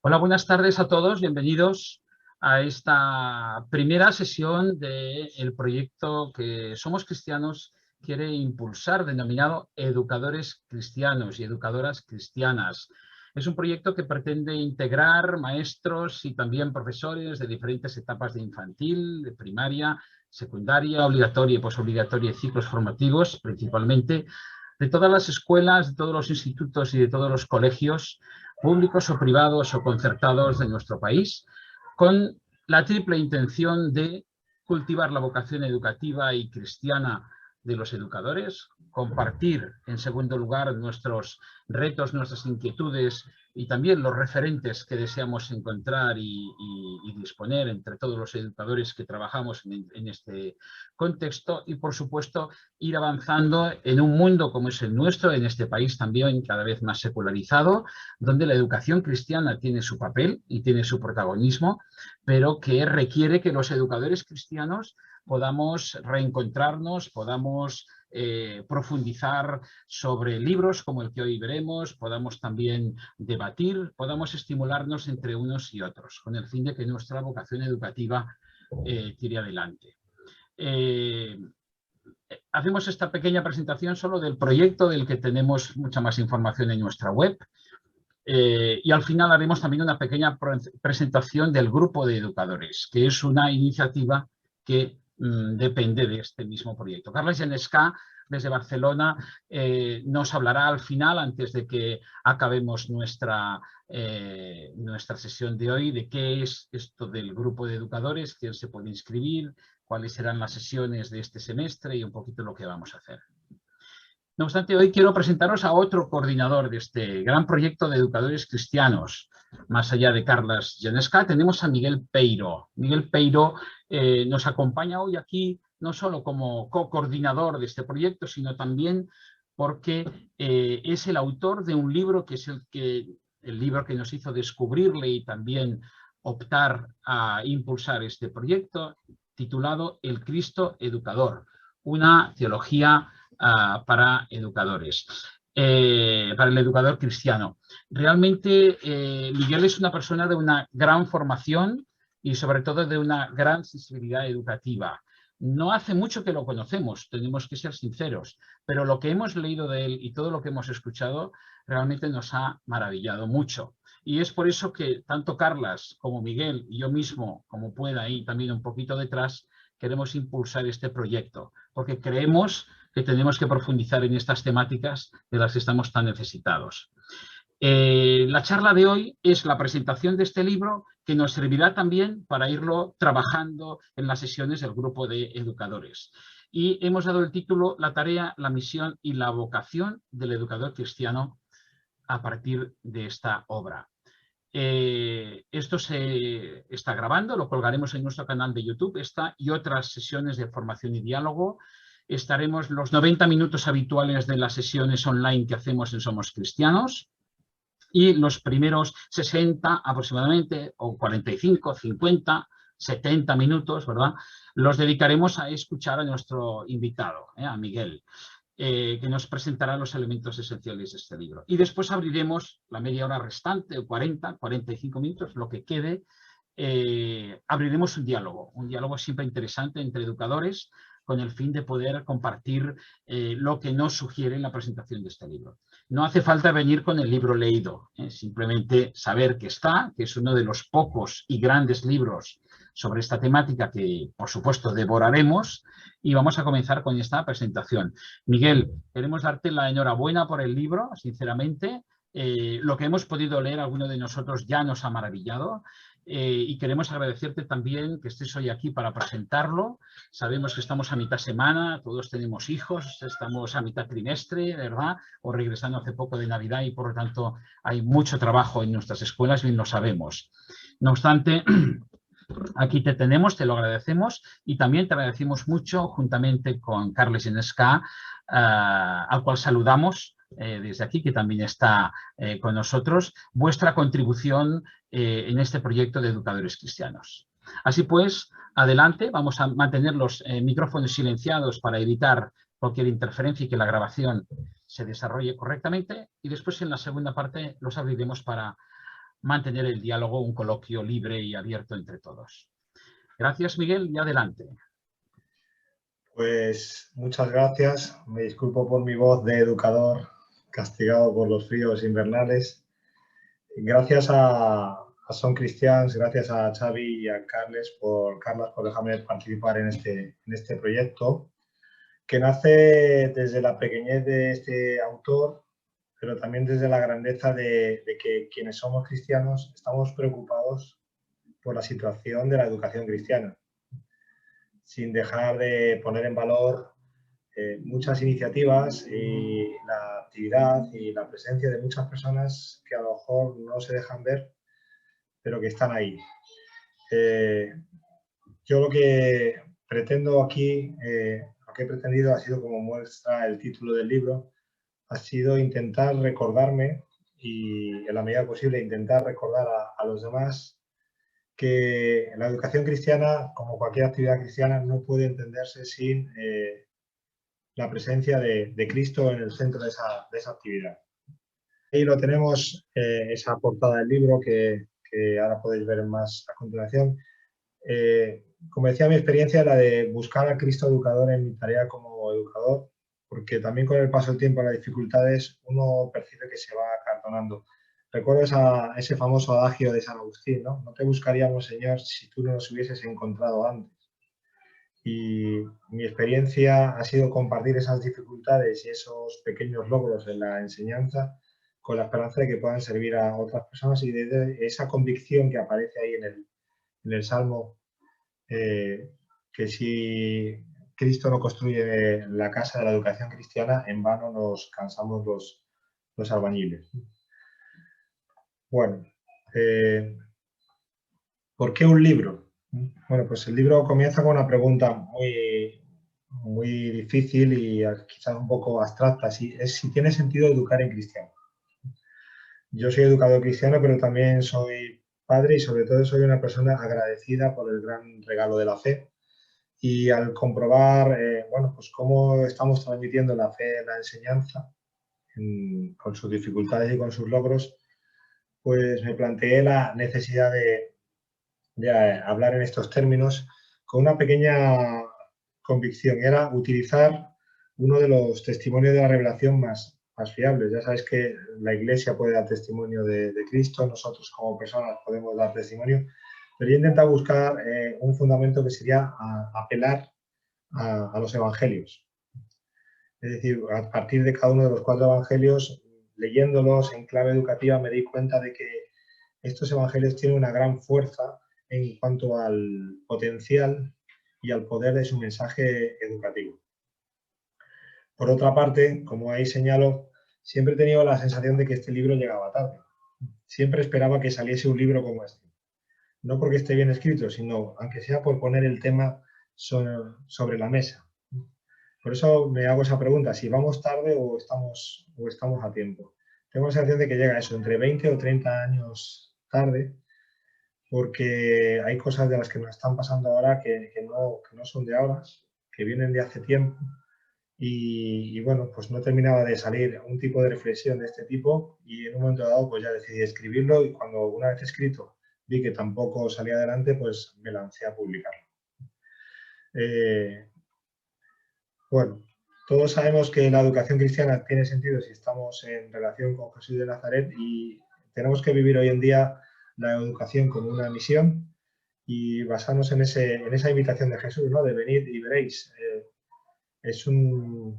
Hola, buenas tardes a todos. Bienvenidos a esta primera sesión del proyecto que Somos Cristianos quiere impulsar, denominado Educadores Cristianos y Educadoras Cristianas. Es un proyecto que pretende integrar maestros y también profesores de diferentes etapas de infantil, de primaria, secundaria, obligatoria y posobligatoria y ciclos formativos, principalmente, de todas las escuelas, de todos los institutos y de todos los colegios públicos o privados o concertados de nuestro país, con la triple intención de cultivar la vocación educativa y cristiana de los educadores, compartir, en segundo lugar, nuestros retos, nuestras inquietudes y también los referentes que deseamos encontrar y disponer entre todos los educadores que trabajamos en este contexto y, por supuesto, ir avanzando en un mundo como es el nuestro, en este país también cada vez más secularizado, donde la educación cristiana tiene su papel y tiene su protagonismo, pero que requiere que los educadores cristianos podamos reencontrarnos, podamos profundizar sobre libros como el que hoy veremos, podamos también debatir, podamos estimularnos entre unos y otros, con el fin de que nuestra vocación educativa tire adelante. Hacemos esta pequeña presentación solo del proyecto, del que tenemos mucha más información en nuestra web. Y al final haremos también una pequeña presentación del grupo de educadores, que es una iniciativa que depende de este mismo proyecto. Carles Genescà, desde Barcelona, nos hablará al final, antes de que acabemos nuestra sesión de hoy, de qué es esto del grupo de educadores, quién se puede inscribir, cuáles serán las sesiones de este semestre y un poquito lo que vamos a hacer. No obstante, hoy quiero presentaros a otro coordinador de este gran proyecto de educadores cristianos. Más allá de Carles Genescà, tenemos a Miguel Peiro. Miguel Peiro nos acompaña hoy aquí no solo como co-coordinador de este proyecto, sino también porque es el autor de un libro que es el libro que nos hizo descubrirle y también optar a impulsar este proyecto, titulado El Cristo Educador, una teología para educadores, para el educador cristiano. Realmente Miguel es una persona de una gran formación y sobre todo de una gran sensibilidad educativa. No hace mucho que lo conocemos, tenemos que ser sinceros, pero lo que hemos leído de él y todo lo que hemos escuchado realmente nos ha maravillado mucho. Y es por eso que tanto Carles como Miguel y yo mismo, como pueda y también un poquito detrás, queremos impulsar este proyecto, porque creemos que tenemos que profundizar en estas temáticas de las que estamos tan necesitados. La charla de hoy es la presentación de este libro, que nos servirá también para irlo trabajando en las sesiones del grupo de educadores. Y hemos dado el título La tarea, la misión y la vocación del educador cristiano a partir de esta obra. Esto se está grabando, lo colgaremos en nuestro canal de YouTube, esta y otras sesiones de formación y diálogo. Estaremos los 90 minutos habituales de las sesiones online que hacemos en Somos Cristianos y los primeros 60 aproximadamente, o 45, 50, 70 minutos, ¿verdad?, los dedicaremos a escuchar a nuestro invitado, a Miguel, que nos presentará los elementos esenciales de este libro. Y después abriremos la media hora restante, o 40, 45 minutos, lo que quede, abriremos un diálogo siempre interesante entre educadores, con el fin de poder compartir lo que nos sugiere en la presentación de este libro. No hace falta venir con el libro leído, simplemente saber que está, que es uno de los pocos y grandes libros sobre esta temática que, por supuesto, devoraremos, y vamos a comenzar con esta presentación. Miguel, queremos darte la enhorabuena por el libro, sinceramente. Lo que hemos podido leer, alguno de nosotros ya nos ha maravillado. Y queremos agradecerte también que estés hoy aquí para presentarlo. Sabemos que estamos a mitad semana, todos tenemos hijos, estamos a mitad trimestre, ¿verdad?, o regresando hace poco de Navidad, y por lo tanto hay mucho trabajo en nuestras escuelas, bien lo sabemos. No obstante, aquí te tenemos, te lo agradecemos, y también te agradecemos mucho, juntamente con Carles Genescà, al cual saludamos desde aquí, que también está con nosotros, vuestra contribución en este proyecto de educadores cristianos. Así pues, adelante, vamos a mantener los micrófonos silenciados para evitar cualquier interferencia y que la grabación se desarrolle correctamente, y después en la segunda parte los abriremos para mantener el diálogo, un coloquio libre y abierto entre todos. Gracias, Miguel, y adelante. Pues muchas gracias. Me disculpo por mi voz de educador castigado por los fríos invernales. Gracias a Som Christians, gracias a Xavi y a Carles por dejarme participar en este proyecto, que nace desde la pequeñez de este autor, pero también desde la grandeza de que quienes somos cristianos estamos preocupados por la situación de la educación cristiana, sin dejar de poner en valor muchas iniciativas y la actividad y la presencia de muchas personas que a lo mejor no se dejan ver, pero que están ahí. Yo lo que pretendo aquí, lo que he pretendido ha sido, como muestra el título del libro, ha sido intentar recordarme y en la medida posible intentar recordar a los demás que la educación cristiana, como cualquier actividad cristiana, no puede entenderse sin la presencia de Cristo en el centro de esa actividad. Ahí lo tenemos, esa portada del libro que ahora podéis ver más a continuación. Como decía, mi experiencia era de buscar a Cristo educador en mi tarea como educador, porque también con el paso del tiempo, las dificultades, uno percibe que se va acartonando. Recuerdo ese famoso adagio de San Agustín, ¿no? No te buscaríamos, Señor, si tú no nos hubieses encontrado antes. Y mi experiencia ha sido compartir esas dificultades y esos pequeños logros en la enseñanza con la esperanza de que puedan servir a otras personas, y de esa convicción que aparece ahí en el Salmo, que si Cristo no construye la casa de la educación cristiana, en vano nos cansamos los albañiles. Bueno, ¿por qué un libro? Bueno, pues el libro comienza con una pregunta muy difícil y quizás un poco abstracta, si tiene sentido educar en cristiano. Yo soy educador cristiano, pero también soy padre y sobre todo soy una persona agradecida por el gran regalo de la fe. Y al comprobar, bueno, pues cómo estamos transmitiendo la fe en la enseñanza, con sus dificultades y con sus logros, pues me planteé la necesidad de hablar en estos términos con una pequeña convicción, y era utilizar uno de los testimonios de la revelación más fiables. Ya sabéis que la Iglesia puede dar testimonio de Cristo, nosotros como personas podemos dar testimonio, pero yo intento buscar un fundamento que sería apelar a los evangelios. Es decir, a partir de cada uno de los 4 evangelios, leyéndolos en clave educativa, me di cuenta de que estos evangelios tienen una gran fuerza en cuanto al potencial y al poder de su mensaje educativo. Por otra parte, como ahí señalo, siempre he tenido la sensación de que este libro llegaba tarde. Siempre esperaba que saliese un libro como este. No porque esté bien escrito, sino, aunque sea por poner el tema sobre la mesa. Por eso me hago esa pregunta, si vamos tarde o estamos a tiempo. Tengo la sensación de que llega eso, entre 20 o 30 años tarde, porque hay cosas de las que nos están pasando ahora que no son de ahora, que vienen de hace tiempo. Y bueno, pues no terminaba de salir un tipo de reflexión de este tipo, y en un momento dado pues ya decidí escribirlo, y cuando una vez escrito vi que tampoco salía adelante, pues me lancé a publicarlo. Bueno, todos sabemos que la educación cristiana tiene sentido si estamos en relación con Jesús de Nazaret, y tenemos que vivir hoy en día la educación como una misión y basarnos en esa invitación de Jesús, ¿no? De venid y veréis. Es un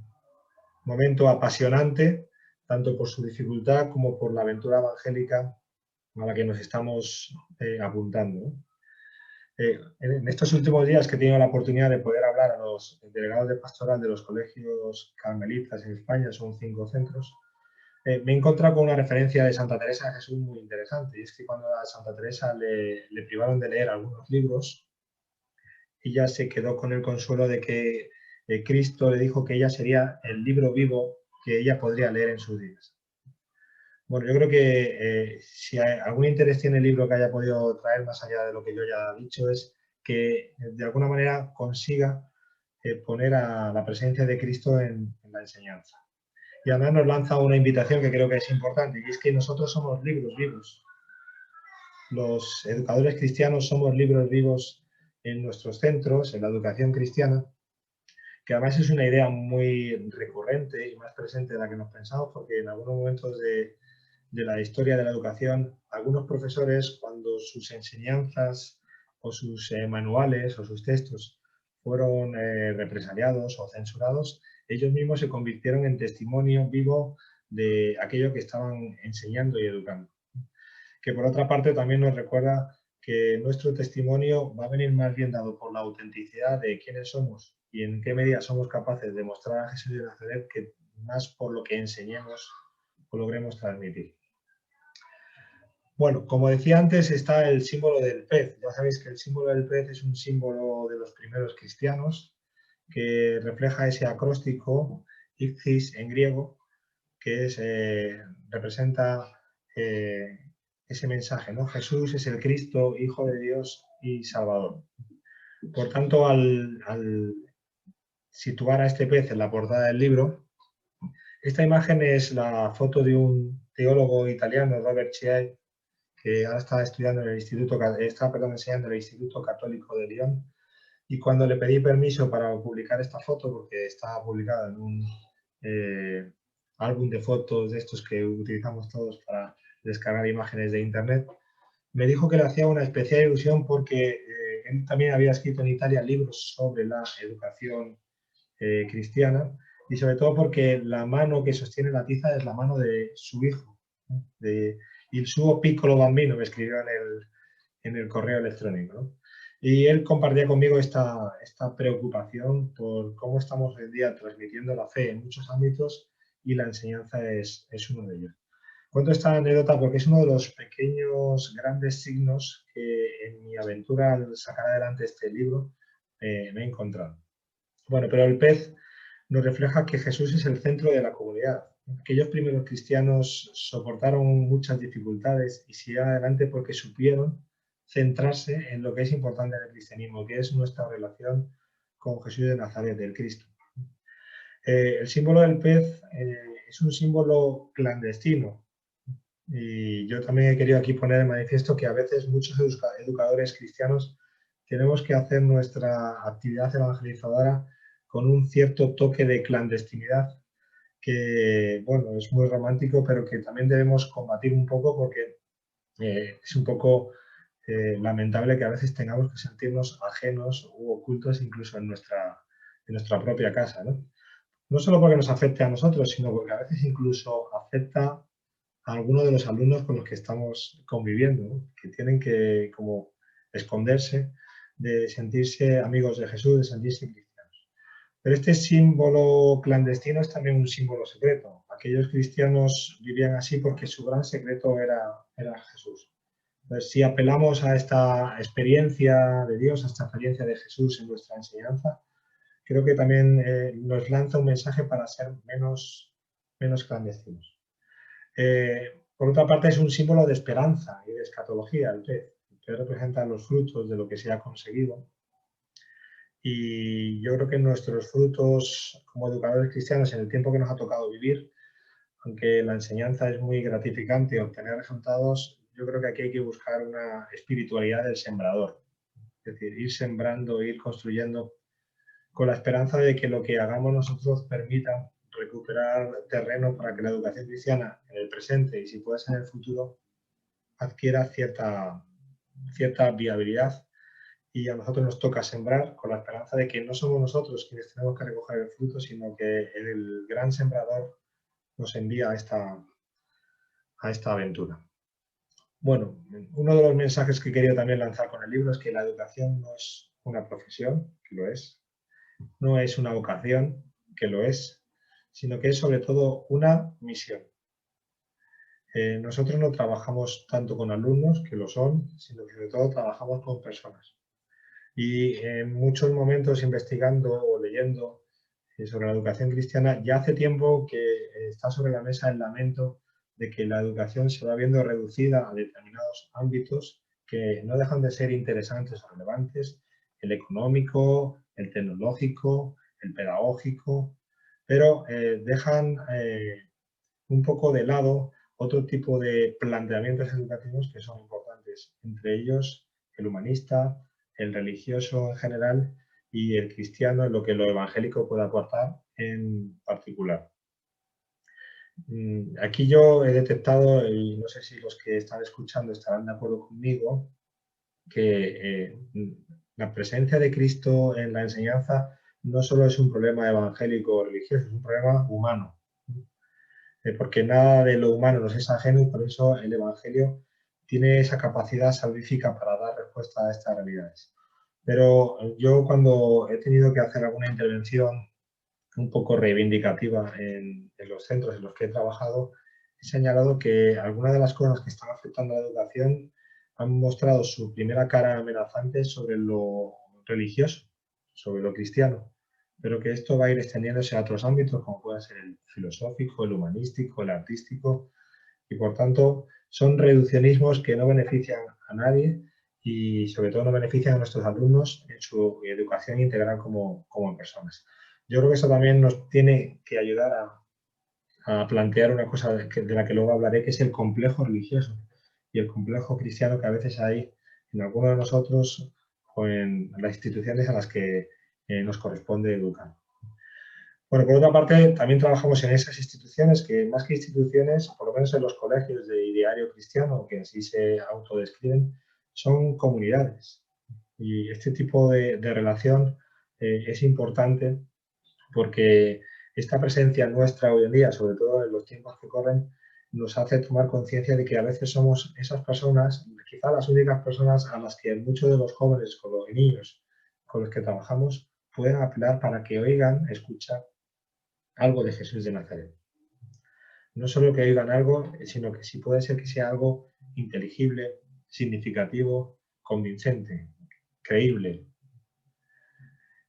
momento apasionante, tanto por su dificultad como por la aventura evangélica a la que nos estamos apuntando, ¿no? En estos últimos días que he tenido la oportunidad de poder hablar a los delegados de pastoral de los colegios carmelitas en España, son 5 centros, me he encontrado con una referencia de Santa Teresa de Jesús muy interesante, y es que cuando a Santa Teresa le privaron de leer algunos libros, ella se quedó con el consuelo de que Cristo le dijo que ella sería el libro vivo que ella podría leer en sus días. Bueno, yo creo que si algún interés tiene el libro que haya podido traer más allá de lo que yo ya he dicho, es que de alguna manera consiga poner a la presencia de Cristo en la enseñanza. Y además nos lanza una invitación que creo que es importante, y es que nosotros somos libros vivos. los educadores cristianos somos libros vivos en nuestros centros, en la educación cristiana, que además es una idea muy recurrente y más presente de la que nos pensamos, porque en algunos momentos de la historia de la educación, algunos profesores, cuando sus enseñanzas o sus manuales o sus textos fueron represaliados o censurados, ellos mismos se convirtieron en testimonio vivo de aquello que estaban enseñando y educando. Que por otra parte también nos recuerda que nuestro testimonio va a venir más bien dado por la autenticidad de quiénes somos y en qué medida somos capaces de mostrar a Jesús de Nazaret, que más por lo que enseñemos o logremos transmitir. Bueno, como decía antes, está el símbolo del pez. Ya sabéis que el símbolo del pez es un símbolo de los primeros cristianos que refleja ese acróstico, ixis en griego, que es, representa ese mensaje, ¿no? Jesús es el Cristo, Hijo de Dios y Salvador. Por tanto, al situar a este pez en la portada del libro, esta imagen es la foto de un teólogo italiano, Robert Chiai, que ahora está estudiando en el Instituto, enseñando en el Instituto Católico de Lyon, y cuando le pedí permiso para publicar esta foto, porque está publicada en un álbum de fotos de estos que utilizamos todos para descargar imágenes de internet, me dijo que le hacía una especial ilusión porque él también había escrito en Italia libros sobre la educación cristiana, y sobre todo porque la mano que sostiene la tiza es la mano de su hijo, ¿no? De Il suo piccolo bambino, me escribió en el correo electrónico, ¿no? Y él compartía conmigo esta preocupación por cómo estamos hoy en día transmitiendo la fe en muchos ámbitos, y la enseñanza es uno de ellos. Cuento esta anécdota porque es uno de los pequeños grandes signos que en mi aventura al sacar adelante este libro me he encontrado. Bueno, pero el pez nos refleja que Jesús es el centro de la comunidad. Aquellos primeros cristianos soportaron muchas dificultades y siguieron adelante porque supieron centrarse en lo que es importante en el cristianismo, que es nuestra relación con Jesús de Nazaret, del Cristo. El símbolo del pez es un símbolo clandestino, y yo también he querido aquí poner de manifiesto que a veces muchos educadores cristianos tenemos que hacer nuestra actividad evangelizadora con un cierto toque de clandestinidad, que, bueno, es muy romántico, pero que también debemos combatir un poco porque es un poco lamentable que a veces tengamos que sentirnos ajenos u ocultos incluso en nuestra propia casa, ¿no? No solo porque nos afecte a nosotros, sino porque a veces incluso afecta a algunos de los alumnos con los que estamos conviviendo, ¿no? Que tienen que como esconderse de sentirse amigos de Jesús, de sentirse cristianos. Pero este símbolo clandestino es también un símbolo secreto. Aquellos cristianos vivían así porque su gran secreto era Jesús. Entonces, si apelamos a esta experiencia de Dios, a esta experiencia de Jesús en nuestra enseñanza, creo que también nos lanza un mensaje para ser menos clandestinos. Por otra parte, es un símbolo de esperanza y de escatología, el pez, que representa los frutos de lo que se ha conseguido. Y yo creo que nuestros frutos como educadores cristianos en el tiempo que nos ha tocado vivir, aunque la enseñanza es muy gratificante y obtener resultados, yo creo que aquí hay que buscar una espiritualidad del sembrador. Es decir, ir sembrando, ir construyendo, con la esperanza de que lo que hagamos nosotros permita recuperar terreno para que la educación cristiana en el presente y si puede ser en el futuro adquiera cierta viabilidad, y a nosotros nos toca sembrar con la esperanza de que no somos nosotros quienes tenemos que recoger el fruto, sino que el gran sembrador nos envía a esta aventura. Bueno, uno de los mensajes que quería también lanzar con el libro es que la educación no es una profesión, que lo es, no es una vocación, que lo es, sino que es sobre todo una misión. Nosotros no trabajamos tanto con alumnos, que lo son, sino que sobre todo trabajamos con personas. Y en muchos momentos investigando o leyendo sobre la educación cristiana, ya hace tiempo que está sobre la mesa el lamento de que la educación se va viendo reducida a determinados ámbitos que no dejan de ser interesantes o relevantes: el económico, el tecnológico, el pedagógico, pero dejan un poco de lado otro tipo de planteamientos educativos que son importantes. diferentes, entre ellos el humanista, el religioso en general y el cristiano, en lo que lo evangélico puede aportar en particular. Aquí yo he detectado, y no sé si los que están escuchando estarán de acuerdo conmigo, que la presencia de Cristo en la enseñanza no solo es un problema evangélico o religioso, es un problema humano. Porque nada de lo humano nos es ajeno y por eso el Evangelio tiene esa capacidad salvífica para dar respuesta a estas realidades. Pero yo cuando he tenido que hacer alguna intervención un poco reivindicativa en los centros en los que he trabajado, he señalado que algunas de las cosas que están afectando a la educación han mostrado su primera cara amenazante sobre lo religioso, sobre lo cristiano, pero que esto va a ir extendiéndose a otros ámbitos, como puede ser el filosófico, el humanístico, el artístico, y por tanto son reduccionismos que no benefician a nadie y sobre todo no benefician a nuestros alumnos en su educación integral como personas. Yo creo que eso también nos tiene que ayudar a plantear una cosa de la que luego hablaré, que es el complejo religioso y el complejo cristiano que a veces hay en algunos de nosotros o en las instituciones a las que nos corresponde educar. Bueno, por otra parte, también trabajamos en esas instituciones que, más que instituciones, por lo menos en los colegios de ideario cristiano, que así se autodescriben, son comunidades. Y este tipo de relación es importante porque esta presencia nuestra hoy en día, sobre todo en los tiempos que corren, nos hace tomar conciencia de que a veces somos esas personas, quizá las únicas personas a las que muchos de los jóvenes o los niños con los que trabajamos pueden apelar para que oigan, escuchan algo de Jesús de Nazaret. No solo que oigan algo, sino que si puede ser que sea algo inteligible, significativo, convincente, creíble.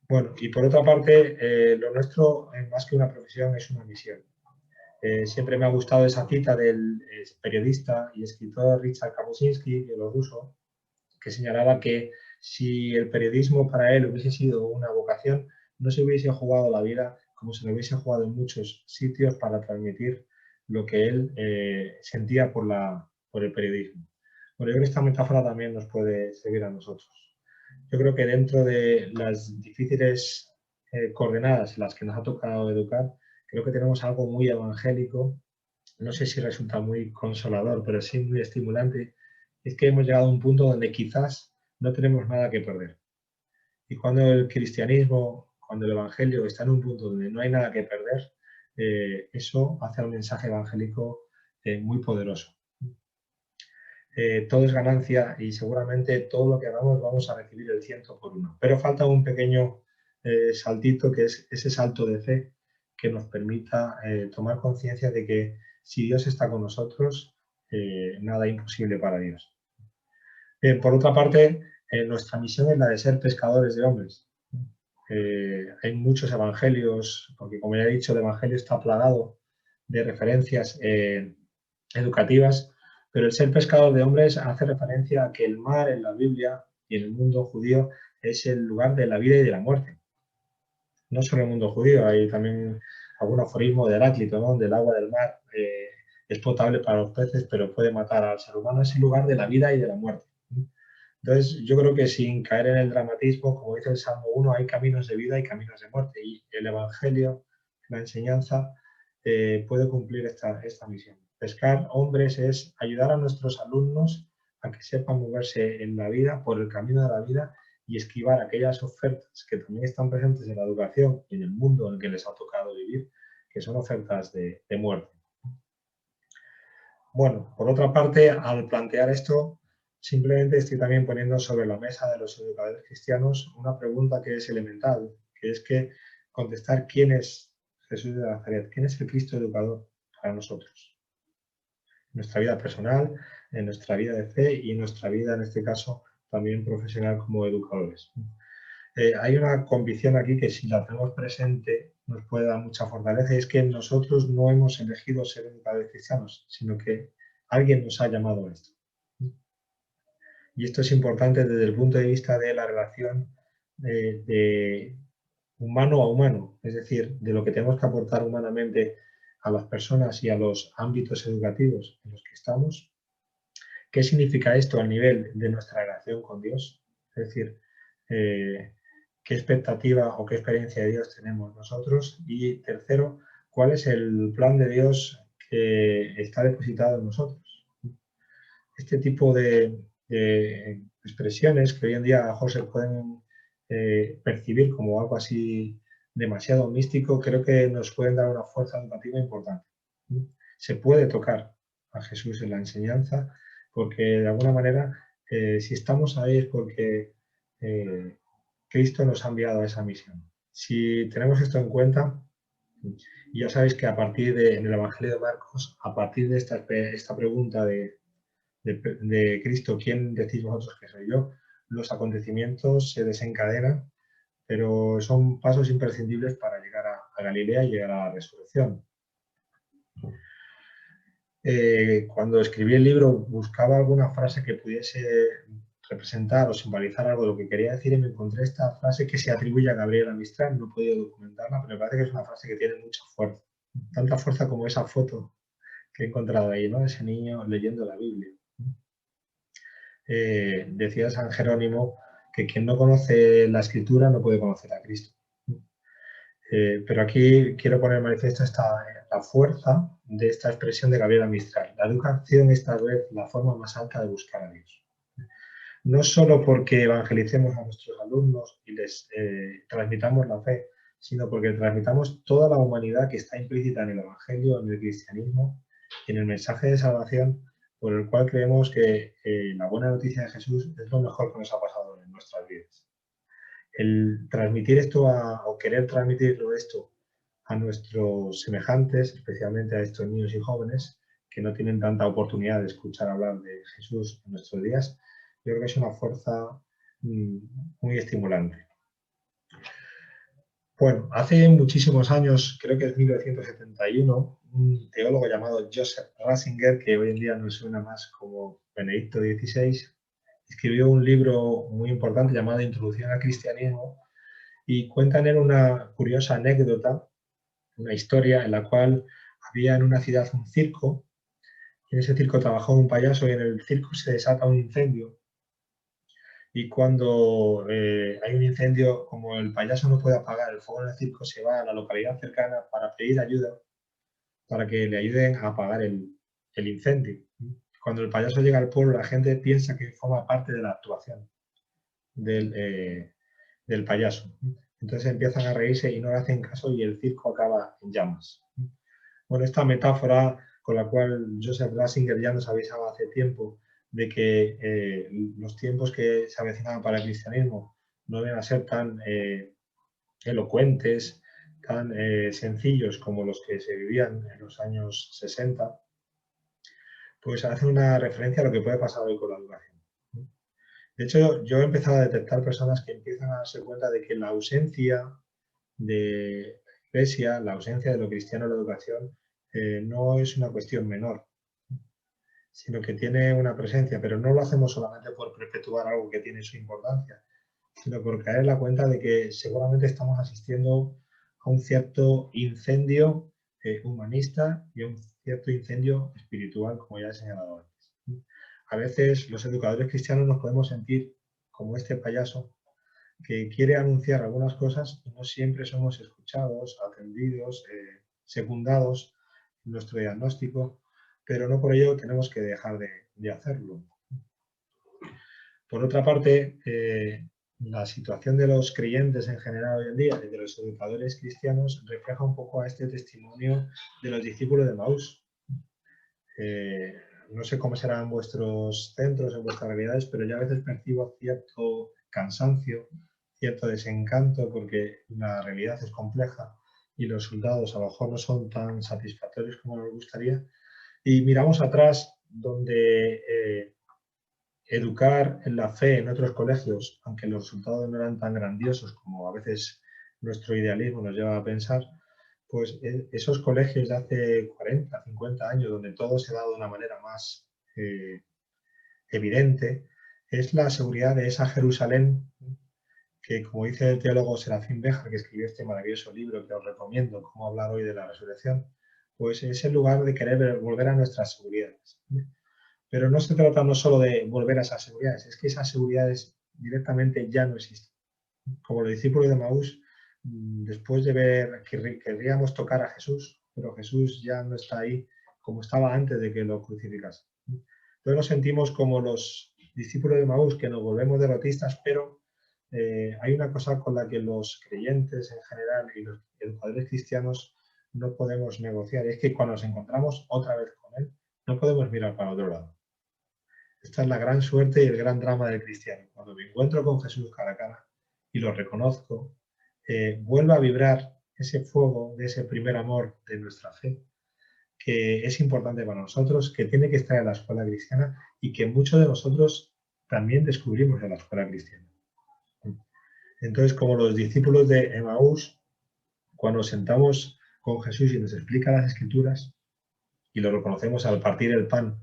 Bueno, y por otra parte, lo nuestro, más que una profesión, es una misión. Siempre me ha gustado esa cita del periodista y escritor Richard Kapuscinski, bielorruso, que señalaba que si el periodismo para él hubiese sido una vocación, no se hubiese jugado la vida como se lo hubiese jugado en muchos sitios para transmitir lo que él sentía por el periodismo. Bueno, yo creo que esta metáfora también nos puede servir a nosotros. Yo creo que dentro de las difíciles coordenadas en las que nos ha tocado educar, creo que tenemos algo muy evangélico, no sé si resulta muy consolador, pero sí muy estimulante, es que hemos llegado a un punto donde quizás no tenemos nada que perder. Y cuando el cristianismo, cuando el evangelio está en un punto donde no hay nada que perder, eso hace al mensaje evangélico muy poderoso. Todo es ganancia y seguramente todo lo que hagamos vamos a recibir el 100 por 1. Pero falta un pequeño saltito, que es ese salto de fe que nos permita tomar conciencia de que si Dios está con nosotros, nada imposible para Dios. Por otra parte, nuestra misión es la de ser pescadores de hombres. Hay muchos evangelios, porque como ya he dicho, el evangelio está plagado de referencias educativas, pero el ser pescador de hombres hace referencia a que el mar en la Biblia y en el mundo judío es el lugar de la vida y de la muerte. No solo en el mundo judío, hay también algún aforismo de Heráclito, ¿no? Del agua del mar es potable para los peces, pero puede matar al ser humano. Es el lugar de la vida y de la muerte. Entonces, yo creo que sin caer en el dramatismo, como dice el Salmo 1, hay caminos de vida y caminos de muerte. Y el Evangelio, la enseñanza, puede cumplir esta misión. Pescar hombres es ayudar a nuestros alumnos a que sepan moverse en la vida, por el camino de la vida, y esquivar aquellas ofertas que también están presentes en la educación y en el mundo en el que les ha tocado vivir, que son ofertas de muerte. Bueno, por otra parte, al plantear esto, simplemente estoy también poniendo sobre la mesa de los educadores cristianos una pregunta que es elemental, que es que contestar quién es Jesús de Nazaret, quién es el Cristo educador para nosotros. En nuestra vida personal, en nuestra vida de fe y en nuestra vida, en este caso, también profesional como educadores. Hay una convicción aquí que si la tenemos presente nos puede dar mucha fortaleza, y es que nosotros no hemos elegido ser educadores cristianos, sino que alguien nos ha llamado a esto. Y esto es importante desde el punto de vista de la relación de humano a humano, es decir, de lo que tenemos que aportar humanamente a las personas y a los ámbitos educativos en los que estamos, ¿qué significa esto al nivel de nuestra relación con Dios? Es decir, ¿qué expectativa o qué experiencia de Dios tenemos nosotros? Y tercero, ¿cuál es el plan de Dios que está depositado en nosotros? Este tipo de expresiones que hoy en día a lo mejor se pueden percibir como algo así demasiado místico, creo que nos pueden dar una fuerza educativa importante. Se puede tocar a Jesús en la enseñanza porque de alguna manera si estamos ahí es porque Cristo nos ha enviado a esa misión. Si tenemos esto en cuenta, ya sabéis que a partir en el Evangelio de Marcos, a partir de esta pregunta de Cristo, ¿quién decís vosotros que soy yo?, los acontecimientos se desencadenan, pero son pasos imprescindibles para llegar a Galilea y llegar a la resurrección. Cuando escribí el libro buscaba alguna frase que pudiese representar o simbolizar algo de lo que quería decir y me encontré esta frase que se atribuye a Gabriela Mistral. No he podido documentarla, pero me parece que es una frase que tiene mucha fuerza. Tanta fuerza como esa foto que he encontrado ahí, ¿no? Ese niño leyendo la Biblia. Decía San Jerónimo que quien no conoce la Escritura no puede conocer a Cristo. Pero aquí quiero poner en manifiesto la fuerza de esta expresión de Gabriela Mistral. La educación es tal vez la forma más alta de buscar a Dios. No solo porque evangelicemos a nuestros alumnos y les transmitamos la fe, sino porque transmitamos toda la humanidad que está implícita en el Evangelio, en el cristianismo, en el mensaje de salvación, por el cual creemos que la buena noticia de Jesús es lo mejor que nos ha pasado en nuestras vidas. El transmitir esto o querer transmitirlo esto a nuestros semejantes, especialmente a estos niños y jóvenes que no tienen tanta oportunidad de escuchar hablar de Jesús en nuestros días, yo creo que es una fuerza muy estimulante. Bueno, hace muchísimos años, creo que es 1971, un teólogo llamado Joseph Ratzinger, que hoy en día nos suena más como Benedicto XVI, escribió un libro muy importante llamado Introducción al Cristianismo y cuenta en él una curiosa anécdota, una historia en la cual había en una ciudad un circo y en ese circo trabajaba un payaso y en el circo se desata un incendio. Y cuando hay un incendio, como el payaso no puede apagar el fuego en el circo, se va a la localidad cercana para pedir ayuda, para que le ayuden a apagar el incendio. Cuando el payaso llega al pueblo, la gente piensa que forma parte de la actuación del payaso. Entonces empiezan a reírse y no le hacen caso y el circo acaba en llamas. Bueno, esta metáfora con la cual Joseph Ratzinger ya nos avisaba hace tiempo de que los tiempos que se avecinaban para el cristianismo no iban a ser tan elocuentes, tan sencillos como los que se vivían en los años 60, pues hace una referencia a lo que puede pasar hoy con la educación. De hecho, yo he empezado a detectar personas que empiezan a darse cuenta de que la ausencia de la Iglesia, la ausencia de lo cristiano en la educación, no es una cuestión menor, sino que tiene una presencia, pero no lo hacemos solamente por perpetuar algo que tiene su importancia, sino por caer en la cuenta de que seguramente estamos asistiendo a un cierto incendio humanista y a un cierto incendio espiritual, como ya he señalado antes. A veces los educadores cristianos nos podemos sentir como este payaso que quiere anunciar algunas cosas y no siempre somos escuchados, atendidos, secundados en nuestro diagnóstico, pero no por ello tenemos que dejar de hacerlo. Por otra parte, la situación de los creyentes en general hoy en día y de los educadores cristianos refleja un poco a este testimonio de los discípulos de Maús. No sé cómo serán vuestros centros, en vuestras realidades, pero yo a veces percibo cierto cansancio, cierto desencanto, porque la realidad es compleja y los resultados a lo mejor no son tan satisfactorios como nos gustaría. Y miramos atrás donde educar en la fe en otros colegios, aunque los resultados no eran tan grandiosos como a veces nuestro idealismo nos lleva a pensar, pues esos colegios de hace 40, 50 años, donde todo se da de una manera más evidente, es la seguridad de esa Jerusalén que, como dice el teólogo Serafín Béjar, que escribió este maravilloso libro que os recomiendo, Cómo hablar hoy de la resurrección, pues es el lugar de querer volver a nuestras seguridades. Pero no se trata no solo de volver a esas seguridades, es que esas seguridades directamente ya no existen. Como los discípulos de Maús, después de ver que querríamos tocar a Jesús, pero Jesús ya no está ahí como estaba antes de que lo crucificasen. Entonces nos sentimos como los discípulos de Maús, que nos volvemos derrotistas, pero hay una cosa con la que los creyentes en general y los educadores cristianos no podemos negociar, es que cuando nos encontramos otra vez con Él, no podemos mirar para otro lado. Esta es la gran suerte y el gran drama del cristiano. Cuando me encuentro con Jesús cara a cara y lo reconozco, vuelve a vibrar ese fuego de ese primer amor de nuestra fe, que es importante para nosotros, que tiene que estar en la escuela cristiana y que muchos de nosotros también descubrimos en la escuela cristiana. Entonces, como los discípulos de Emaús, cuando nos sentamos con Jesús y nos explica las Escrituras y lo reconocemos al partir el pan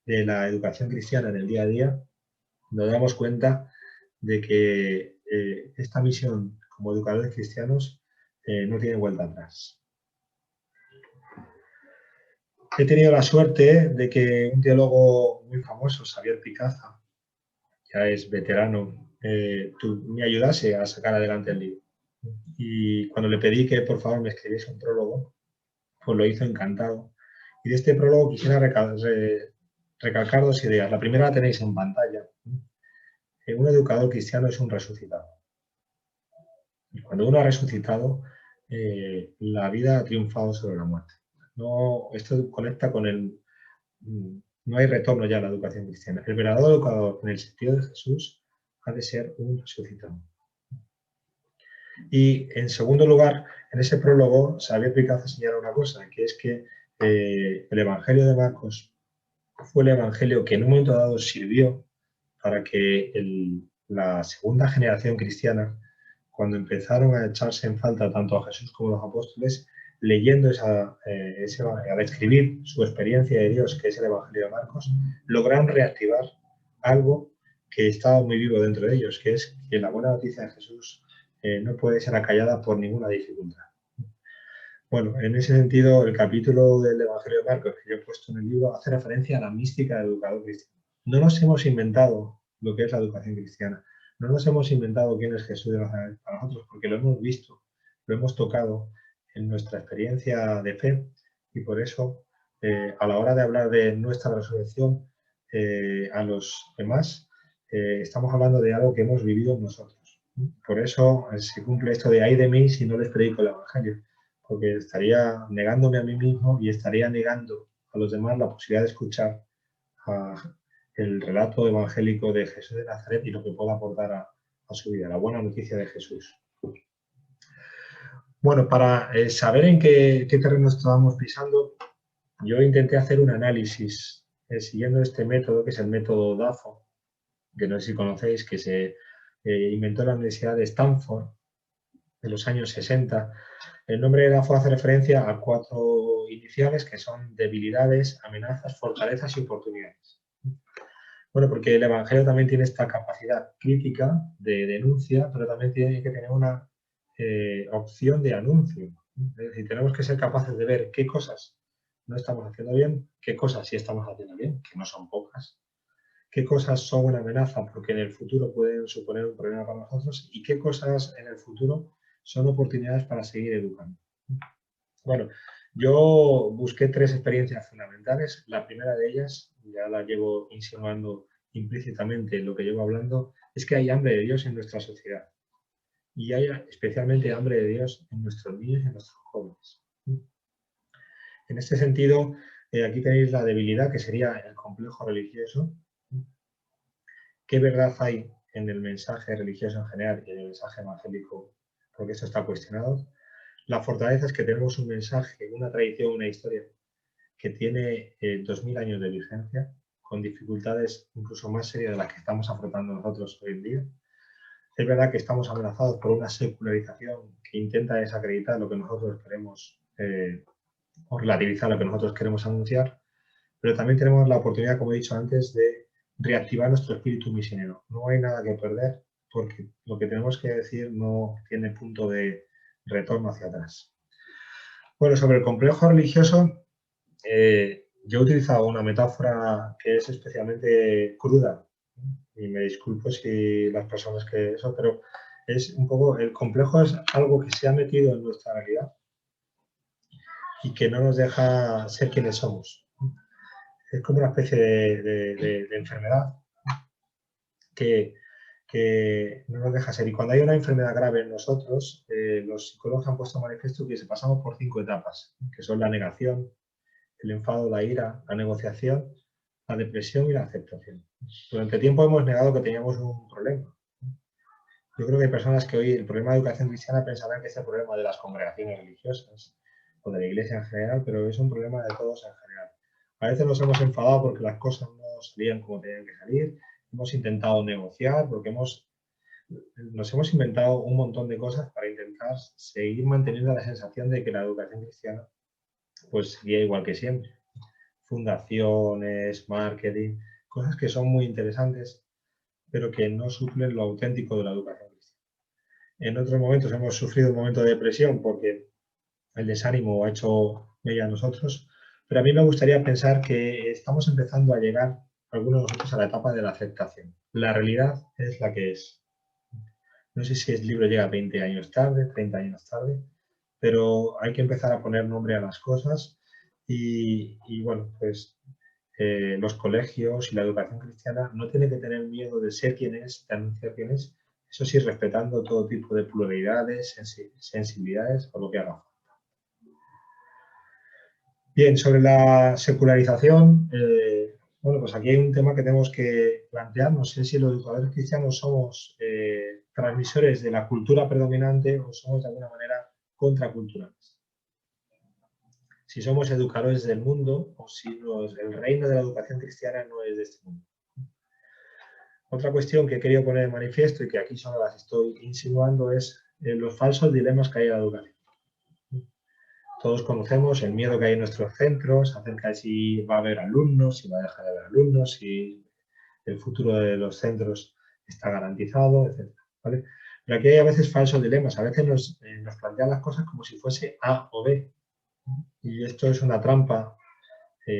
de la educación cristiana en el día a día, nos damos cuenta de que esta misión como educadores cristianos no tiene vuelta atrás. He tenido la suerte de que un teólogo muy famoso, Xavier Picaza, ya es veterano, me ayudase a sacar adelante el libro. Y cuando le pedí que por favor me escribiese un prólogo, pues lo hizo encantado. Y de este prólogo quisiera recalcar dos ideas. La primera la tenéis en pantalla. Un educador cristiano es un resucitado. Y cuando uno ha resucitado, la vida ha triunfado sobre la muerte. No, esto conecta con el... No hay retorno ya a la educación cristiana. El verdadero educador, en el sentido de Jesús, ha de ser un resucitado. Y, en segundo lugar, en ese prólogo, Xavier Picazo señala una cosa, que es que el Evangelio de Marcos fue el Evangelio que en un momento dado sirvió para que la segunda generación cristiana, cuando empezaron a echarse en falta tanto a Jesús como a los apóstoles, leyendo al escribir su experiencia de Dios, que es el Evangelio de Marcos, lograron reactivar algo que estaba muy vivo dentro de ellos, que es que la buena noticia de Jesús no puede ser acallada por ninguna dificultad. Bueno, en ese sentido, el capítulo del Evangelio de Marcos que yo he puesto en el libro hace referencia a la mística del educador cristiano. No nos hemos inventado lo que es la educación cristiana. No nos hemos inventado quién es Jesús de Nazaret para nosotros, porque lo hemos visto, lo hemos tocado en nuestra experiencia de fe y por eso, a la hora de hablar de nuestra resurrección a los demás, estamos hablando de algo que hemos vivido nosotros. Por eso se cumple esto de ay de mí si no les predico el Evangelio, porque estaría negándome a mí mismo y estaría negando a los demás la posibilidad de escuchar el relato evangélico de Jesús de Nazaret y lo que pueda aportar a su vida, la buena noticia de Jesús. Bueno, para saber en qué terreno estábamos pisando, yo intenté hacer un análisis siguiendo este método, que es el método DAFO, que no sé si conocéis, que se inventó en la Universidad de Stanford en los años 60. El nombre de DAFO hace referencia a 4 iniciales que son debilidades, amenazas, fortalezas y oportunidades. Bueno, porque el Evangelio también tiene esta capacidad crítica de denuncia, pero también tiene que tener una opción de anuncio. Es decir, tenemos que ser capaces de ver qué cosas no estamos haciendo bien, qué cosas sí estamos haciendo bien, que no son pocas, qué cosas son una amenaza porque en el futuro pueden suponer un problema para nosotros y qué cosas en el futuro son oportunidades para seguir educando. Bueno, yo busqué 3 experiencias fundamentales. La primera de ellas, ya la llevo insinuando implícitamente en lo que llevo hablando, es que hay hambre de Dios en nuestra sociedad. Y hay especialmente hambre de Dios en nuestros niños y en nuestros jóvenes. En este sentido, aquí tenéis la debilidad, que sería el complejo religioso. ¿Qué verdad hay en el mensaje religioso en general y en el mensaje evangélico? Porque esto está cuestionado. La fortaleza es que tenemos un mensaje, una tradición, una historia que tiene 2000 años de vigencia, con dificultades incluso más serias de las que estamos afrontando nosotros hoy en día. Es verdad que estamos amenazados por una secularización que intenta desacreditar lo que nosotros queremos o relativizar lo que nosotros queremos anunciar, pero también tenemos la oportunidad, como he dicho antes, de reactivar nuestro espíritu misionero. No hay nada que perder porque lo que tenemos que decir no tiene punto de retorno hacia atrás. Bueno, sobre el complejo religioso, Yo he utilizado una metáfora que es especialmente cruda, y me disculpo si las personas que eso, pero es un poco, el complejo es algo que se ha metido en nuestra realidad y que no nos deja ser quienes somos. Es como una especie de enfermedad que no nos deja ser. Y cuando hay una enfermedad grave en nosotros, los psicólogos han puesto manifiesto que pasamos por 5 etapas, que son la negación, el enfado, la ira, la negociación, la depresión y la aceptación. Durante tiempo hemos negado que teníamos un problema. Yo creo que hay personas que hoy el problema de educación cristiana pensarán que es el problema de las congregaciones religiosas o de la iglesia en general, pero es un problema de todos en general. A veces nos hemos enfadado porque las cosas no salían como tenían que salir, hemos intentado negociar porque nos hemos inventado un montón de cosas para intentar seguir manteniendo la sensación de que la educación cristiana pues seguía igual que siempre. Fundaciones, marketing, cosas que son muy interesantes, pero que no suplen lo auténtico de la educación cristiana. En otros momentos hemos sufrido un momento de depresión porque el desánimo ha hecho mella a nosotros, pero a mí me gustaría pensar que estamos empezando a llegar, algunos de nosotros, a la etapa de la aceptación. La realidad es la que es. No sé si el libro llega 20 años tarde, 30 años tarde, pero hay que empezar a poner nombre a las cosas y bueno, pues los colegios y la educación cristiana no tiene que tener miedo de ser quien es, de anunciar quién es, eso sí, respetando todo tipo de pluralidades, sensibilidades o lo que haga falta. Bien, sobre la secularización, bueno, pues aquí hay un tema que tenemos que plantear. No sé si los educadores cristianos somos transmisores de la cultura predominante o somos de alguna manera contraculturales. Si somos educadores del mundo o si el reino de la educación cristiana no es de este mundo. Otra cuestión que he querido poner en manifiesto y que aquí solo las estoy insinuando es los falsos dilemas que hay en la educación. Todos conocemos el miedo que hay en nuestros centros acerca de si va a haber alumnos, si va a dejar de haber alumnos, si el futuro de los centros está garantizado, etc. ¿Vale? Pero aquí hay a veces falsos dilemas. A veces nos plantean las cosas como si fuese A o B. Y esto es una trampa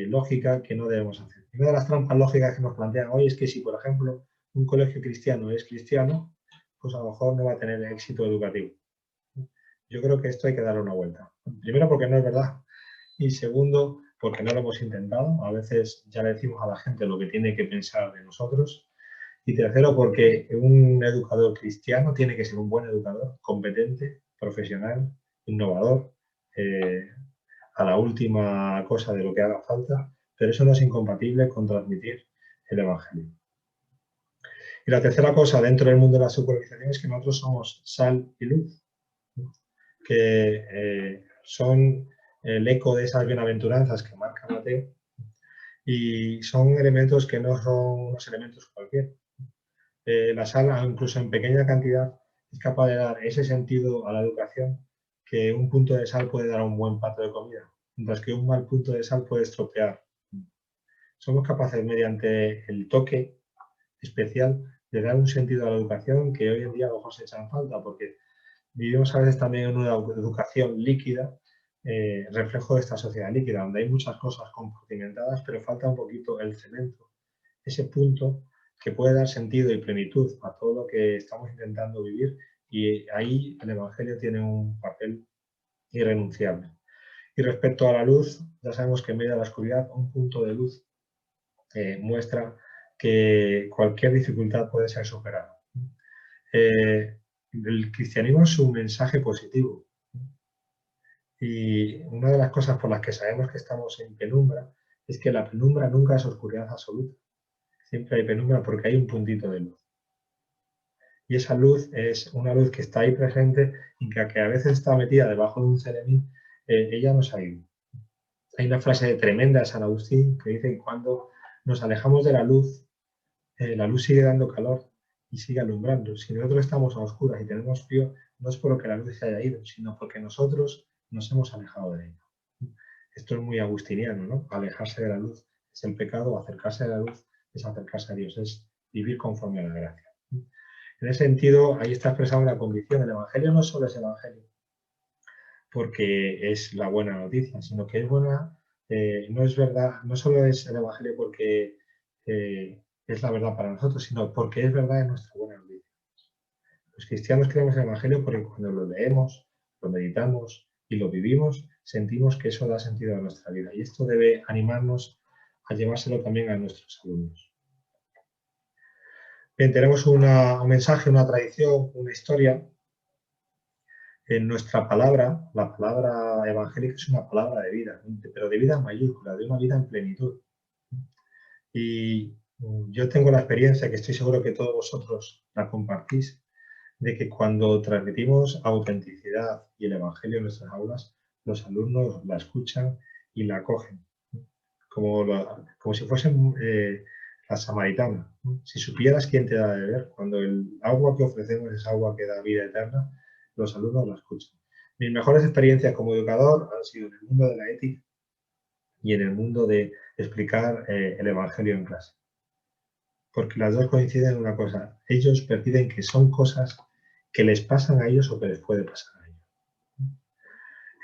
lógica que no debemos hacer. Una de las trampas lógicas que nos plantean hoy es que si, por ejemplo, un colegio cristiano es cristiano, pues a lo mejor no va a tener éxito educativo. Yo creo que esto hay que darle una vuelta. Primero, porque no es verdad. Y segundo, porque no lo hemos intentado. A veces ya le decimos a la gente lo que tiene que pensar de nosotros. Y tercero, porque un educador cristiano tiene que ser un buen educador, competente, profesional, innovador, a la última cosa de lo que haga falta, pero eso no es incompatible con transmitir el Evangelio. Y la tercera cosa dentro del mundo de la secularización es que nosotros somos sal y luz, que son el eco de esas bienaventuranzas que marca Mateo y son elementos que no son unos elementos cualquiera. La sal, incluso en pequeña cantidad, es capaz de dar ese sentido a la educación que un punto de sal puede dar a un buen plato de comida, mientras que un mal punto de sal puede estropear. Somos capaces, mediante el toque especial, de dar un sentido a la educación que hoy en día a lo mejor se echa en falta, porque vivimos a veces también en una educación líquida, reflejo de esta sociedad líquida, donde hay muchas cosas compartimentadas, pero falta un poquito el cemento, ese punto que puede dar sentido y plenitud a todo lo que estamos intentando vivir, y ahí el Evangelio tiene un papel irrenunciable. Y respecto a la luz, ya sabemos que en medio de la oscuridad un punto de luz muestra que cualquier dificultad puede ser superada. El cristianismo es un mensaje positivo. Y una de las cosas por las que sabemos que estamos en penumbra es que la penumbra nunca es oscuridad absoluta. Siempre hay penumbra porque hay un puntito de luz. Y esa luz es una luz que está ahí presente y que a veces está metida debajo de un celemín, ella nos ha ido. Hay una frase tremenda de San Agustín que dice que cuando nos alejamos de la luz sigue dando calor y sigue alumbrando. Si nosotros estamos a oscuras y tenemos frío, no es porque la luz se haya ido, sino porque nosotros nos hemos alejado de ella. Esto es muy agustiniano, ¿no? Alejarse de la luz es el pecado, acercarse a la luz es acercarse a Dios, es vivir conforme a la gracia. En ese sentido, ahí está expresada la convicción. El Evangelio no solo es Evangelio porque es la buena noticia, sino que es buena no es verdad, no solo es el Evangelio porque es la verdad para nosotros, sino porque es verdad en nuestra buena noticia. Los cristianos creemos en el Evangelio porque cuando lo leemos, lo meditamos y lo vivimos, sentimos que eso da sentido a nuestra vida. Y esto debe animarnos a llevárselo también a nuestros alumnos. Bien, tenemos un mensaje, una tradición, una historia. En nuestra palabra, la palabra evangélica es una palabra de vida, pero de vida en mayúscula, de una vida en plenitud. Y yo tengo la experiencia, que estoy seguro que todos vosotros la compartís, de que cuando transmitimos autenticidad y el evangelio en nuestras aulas, los alumnos la escuchan y la acogen, como si fuesen la samaritana. Si supieras quién te da de beber, cuando el agua que ofrecemos es agua que da vida eterna, los alumnos la escuchan. Mis mejores experiencias como educador han sido en el mundo de la ética y en el mundo de explicar el evangelio en clase. Porque las dos coinciden en una cosa. Ellos perciben que son cosas que les pasan a ellos o que les puede pasar a ellos.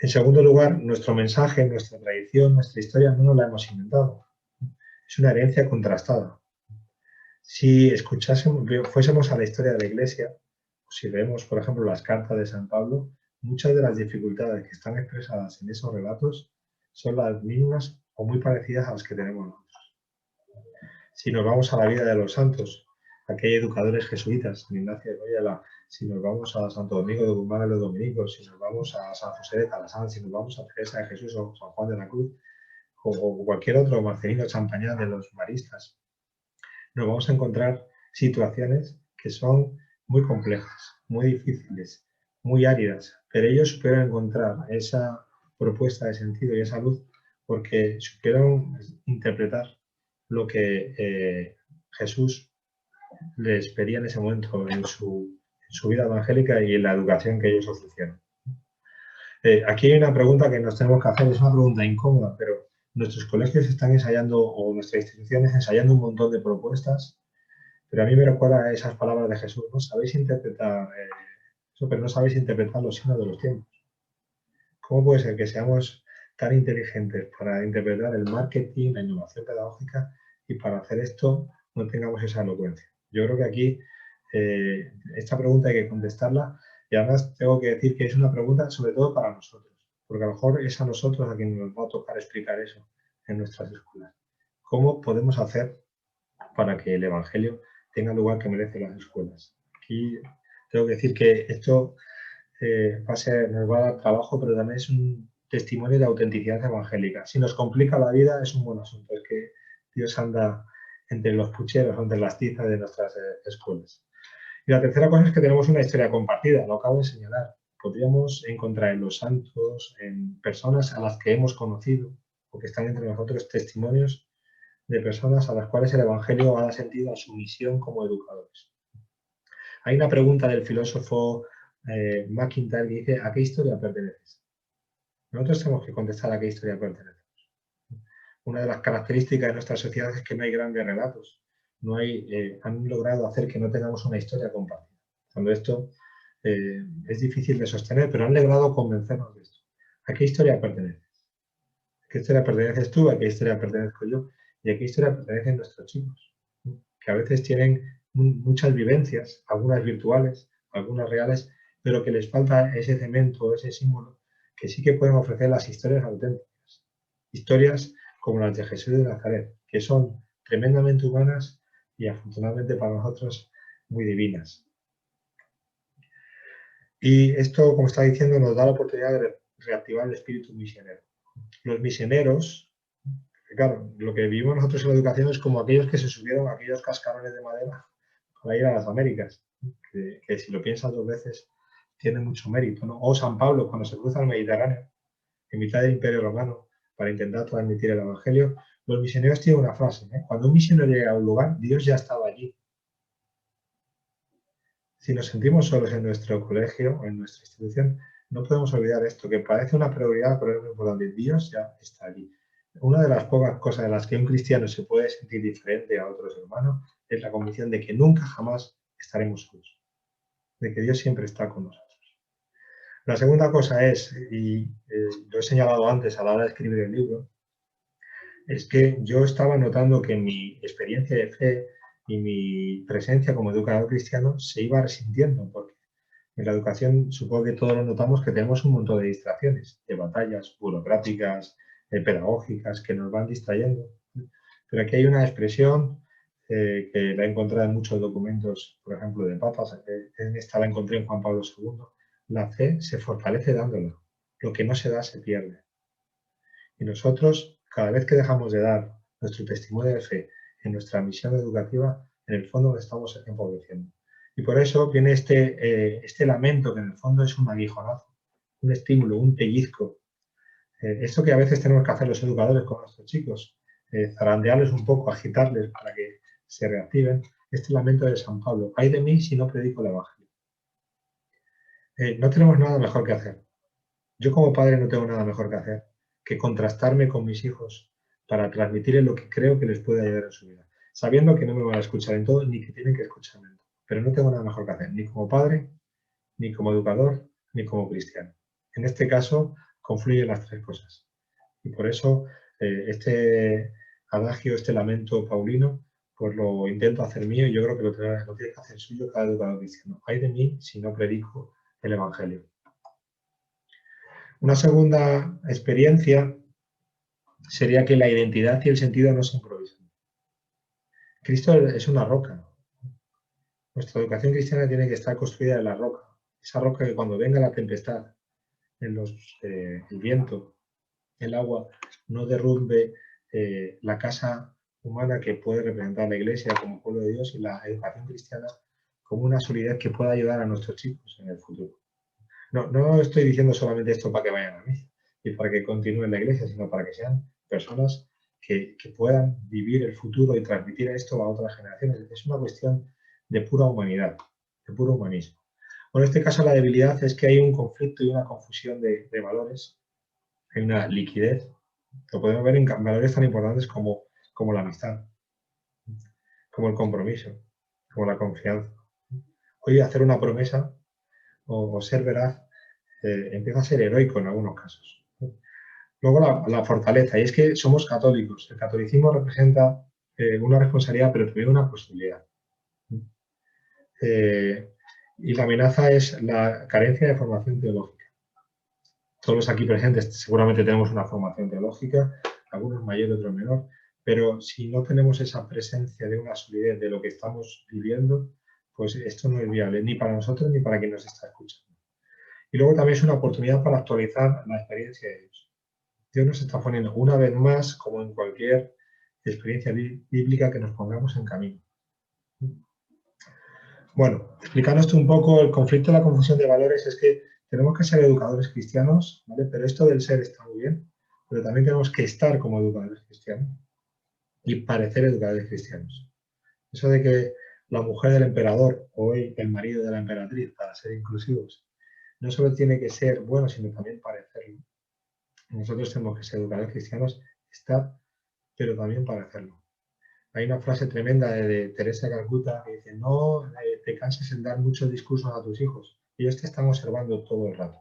En segundo lugar, nuestro mensaje, nuestra tradición, nuestra historia no nos la hemos inventado. Es una herencia contrastada. Si fuésemos a la historia de la Iglesia, o si leemos, por ejemplo, las cartas de San Pablo, muchas de las dificultades que están expresadas en esos relatos son las mismas o muy parecidas a las que tenemos nosotros. Si nos vamos a la vida de los santos, aquí hay educadores jesuitas, San Ignacio de Loyola, si nos vamos a Santo Domingo de Guzmán de los Dominicos, si nos vamos a San José de Calasán, si nos vamos a Teresa de Jesús o San Juan de la Cruz, o cualquier otro, Marcelino Champañán de los maristas, nos vamos a encontrar situaciones que son muy complejas, muy difíciles, muy áridas, pero ellos supieron encontrar esa propuesta de sentido y esa luz porque supieron interpretar lo que Jesús les pedía en ese momento en su vida evangélica y en la educación que ellos ofrecieron. Aquí hay una pregunta que nos tenemos que hacer, es una pregunta incómoda, pero nuestros colegios están ensayando, o nuestras instituciones ensayando un montón de propuestas, pero a mí me recuerda a esas palabras de Jesús, ¿no? Sabéis interpretar eso, pero no sabéis interpretar los signos de los tiempos. ¿Cómo puede ser que seamos tan inteligentes para interpretar el marketing, la innovación pedagógica, y para hacer esto no tengamos esa elocuencia? Yo creo que aquí esta pregunta hay que contestarla, y además tengo que decir que es una pregunta sobre todo para nosotros, porque a lo mejor es a nosotros a quien nos va a tocar explicar eso en nuestras escuelas. ¿Cómo podemos hacer para que el Evangelio tenga el lugar que merece las escuelas? Aquí tengo que decir que esto nos va a dar trabajo, pero también es un testimonio de autenticidad evangélica. Si nos complica la vida es un buen asunto, es que Dios anda entre los pucheros, entre las tizas de nuestras escuelas. Y la tercera cosa es que tenemos una historia compartida, lo acabo de señalar. Podríamos encontrar en los santos, en personas a las que hemos conocido o que están entre nosotros, testimonios de personas a las cuales el Evangelio ha dado sentido a su misión como educadores. Hay una pregunta del filósofo McIntyre que dice: ¿a qué historia perteneces? Nosotros tenemos que contestar a qué historia pertenecemos. Una de las características de nuestra sociedad es que no hay grandes relatos. Han logrado hacer que no tengamos una historia compartida. Cuando esto es difícil de sostener, pero han logrado convencernos de esto. ¿A qué historia perteneces? ¿A qué historia perteneces tú? ¿A qué historia pertenezco yo? ¿Y a qué historia pertenecen nuestros chicos? Que a veces tienen muchas vivencias, algunas virtuales, algunas reales, pero que les falta ese cemento, ese símbolo, que sí que pueden ofrecer las historias auténticas. Historias como las de Jesús de Nazaret, que son tremendamente humanas y afortunadamente para nosotros muy divinas. Y esto, como está diciendo, nos da la oportunidad de reactivar el espíritu misionero. Los misioneros, claro, lo que vivimos nosotros en la educación es como aquellos que se subieron a aquellos cascarones de madera para ir a las Américas, que si lo piensas dos veces tiene mucho mérito, ¿no? O San Pablo, cuando se cruza el Mediterráneo, en mitad del Imperio Romano, para intentar transmitir el Evangelio, los misioneros tienen una frase, ¿eh? Cuando un misionero llega a un lugar, Dios ya estaba allí. Si nos sentimos solos en nuestro colegio o en nuestra institución, no podemos olvidar esto, que parece una prioridad, pero es muy importante. Dios ya está allí. Una de las pocas cosas en las que un cristiano se puede sentir diferente a otros hermanos es la convicción de que nunca jamás estaremos solos, de que Dios siempre está con nosotros. La segunda cosa es, y lo he señalado antes a la hora de escribir el libro, es que yo estaba notando que mi experiencia de fe y mi presencia como educador cristiano se iba resintiendo, porque en la educación supongo que todos lo notamos que tenemos un montón de distracciones, de batallas burocráticas, pedagógicas, que nos van distrayendo. Pero aquí hay una expresión que la he encontrado en muchos documentos, por ejemplo, de papas, en esta la encontré en Juan Pablo II, la fe se fortalece dándola, lo que no se da se pierde. Y nosotros, cada vez que dejamos de dar nuestro testimonio de fe en nuestra misión educativa, en el fondo nos estamos empobreciendo. Y por eso viene este lamento, que en el fondo es un aguijonazo, un estímulo, un pellizco. Esto que a veces tenemos que hacer los educadores con nuestros chicos, zarandearles un poco, agitarles para que se reactiven. Este lamento de San Pablo: ay de mí si no predico el Evangelio. No tenemos nada mejor que hacer. Yo como padre no tengo nada mejor que hacer que contrastarme con mis hijos para transmitirles lo que creo que les puede ayudar en su vida, sabiendo que no me van a escuchar en todo ni que tienen que escucharme en todo. Pero no tengo nada mejor que hacer, ni como padre, ni como educador, ni como cristiano. En este caso, confluyen las tres cosas. Y por eso este adagio, este lamento paulino, pues lo intento hacer mío y yo creo que lo tiene que hacer suyo cada educador cristiano. Ay de mí si no predico el Evangelio. Una segunda experiencia sería que la identidad y el sentido no se improvisan. Cristo es una roca. Nuestra educación cristiana tiene que estar construida en la roca. Esa roca que cuando venga la tempestad, el viento, el agua, no derrumbe la casa humana que puede representar la Iglesia como pueblo de Dios, y la educación cristiana como una solidez que pueda ayudar a nuestros chicos en el futuro. No estoy diciendo solamente esto para que vayan a misa y para que continúen la Iglesia, sino para que sean personas que puedan vivir el futuro y transmitir esto a otras generaciones. Es una cuestión de pura humanidad, de puro humanismo. Bueno, en este caso la debilidad es que hay un conflicto y una confusión de valores, hay una liquidez. Lo podemos ver en valores tan importantes como la amistad, como el compromiso, como la confianza. Hoy hacer una promesa o ser veraz empieza a ser heroico en algunos casos. Luego la fortaleza, y es que somos católicos. El catolicismo representa una responsabilidad, pero también una posibilidad. Y la amenaza es la carencia de formación teológica. Todos los aquí presentes seguramente tenemos una formación teológica, algunos mayor, otros menor, pero si no tenemos esa presencia de una solidez de lo que estamos viviendo, pues esto no es viable, ni para nosotros ni para quien nos está escuchando. Y luego también es una oportunidad para actualizar la experiencia de Dios. Dios nos está poniendo una vez más, como en cualquier experiencia bíblica, que nos pongamos en camino. Bueno, explicando esto un poco, el conflicto y la confusión de valores es que tenemos que ser educadores cristianos, ¿vale? Pero esto del ser está muy bien, pero también tenemos que estar como educadores cristianos y parecer educadores cristianos. Eso de que la mujer del emperador o hoy el marido de la emperatriz, para ser inclusivos, no solo tiene que ser bueno, sino también parecerlo. Nosotros tenemos que ser educadores cristianos, estar, pero también parecerlo. Hay una frase tremenda de Teresa de Calcuta que dice: no te canses en dar muchos discursos a tus hijos, ellos te están observando todo el rato.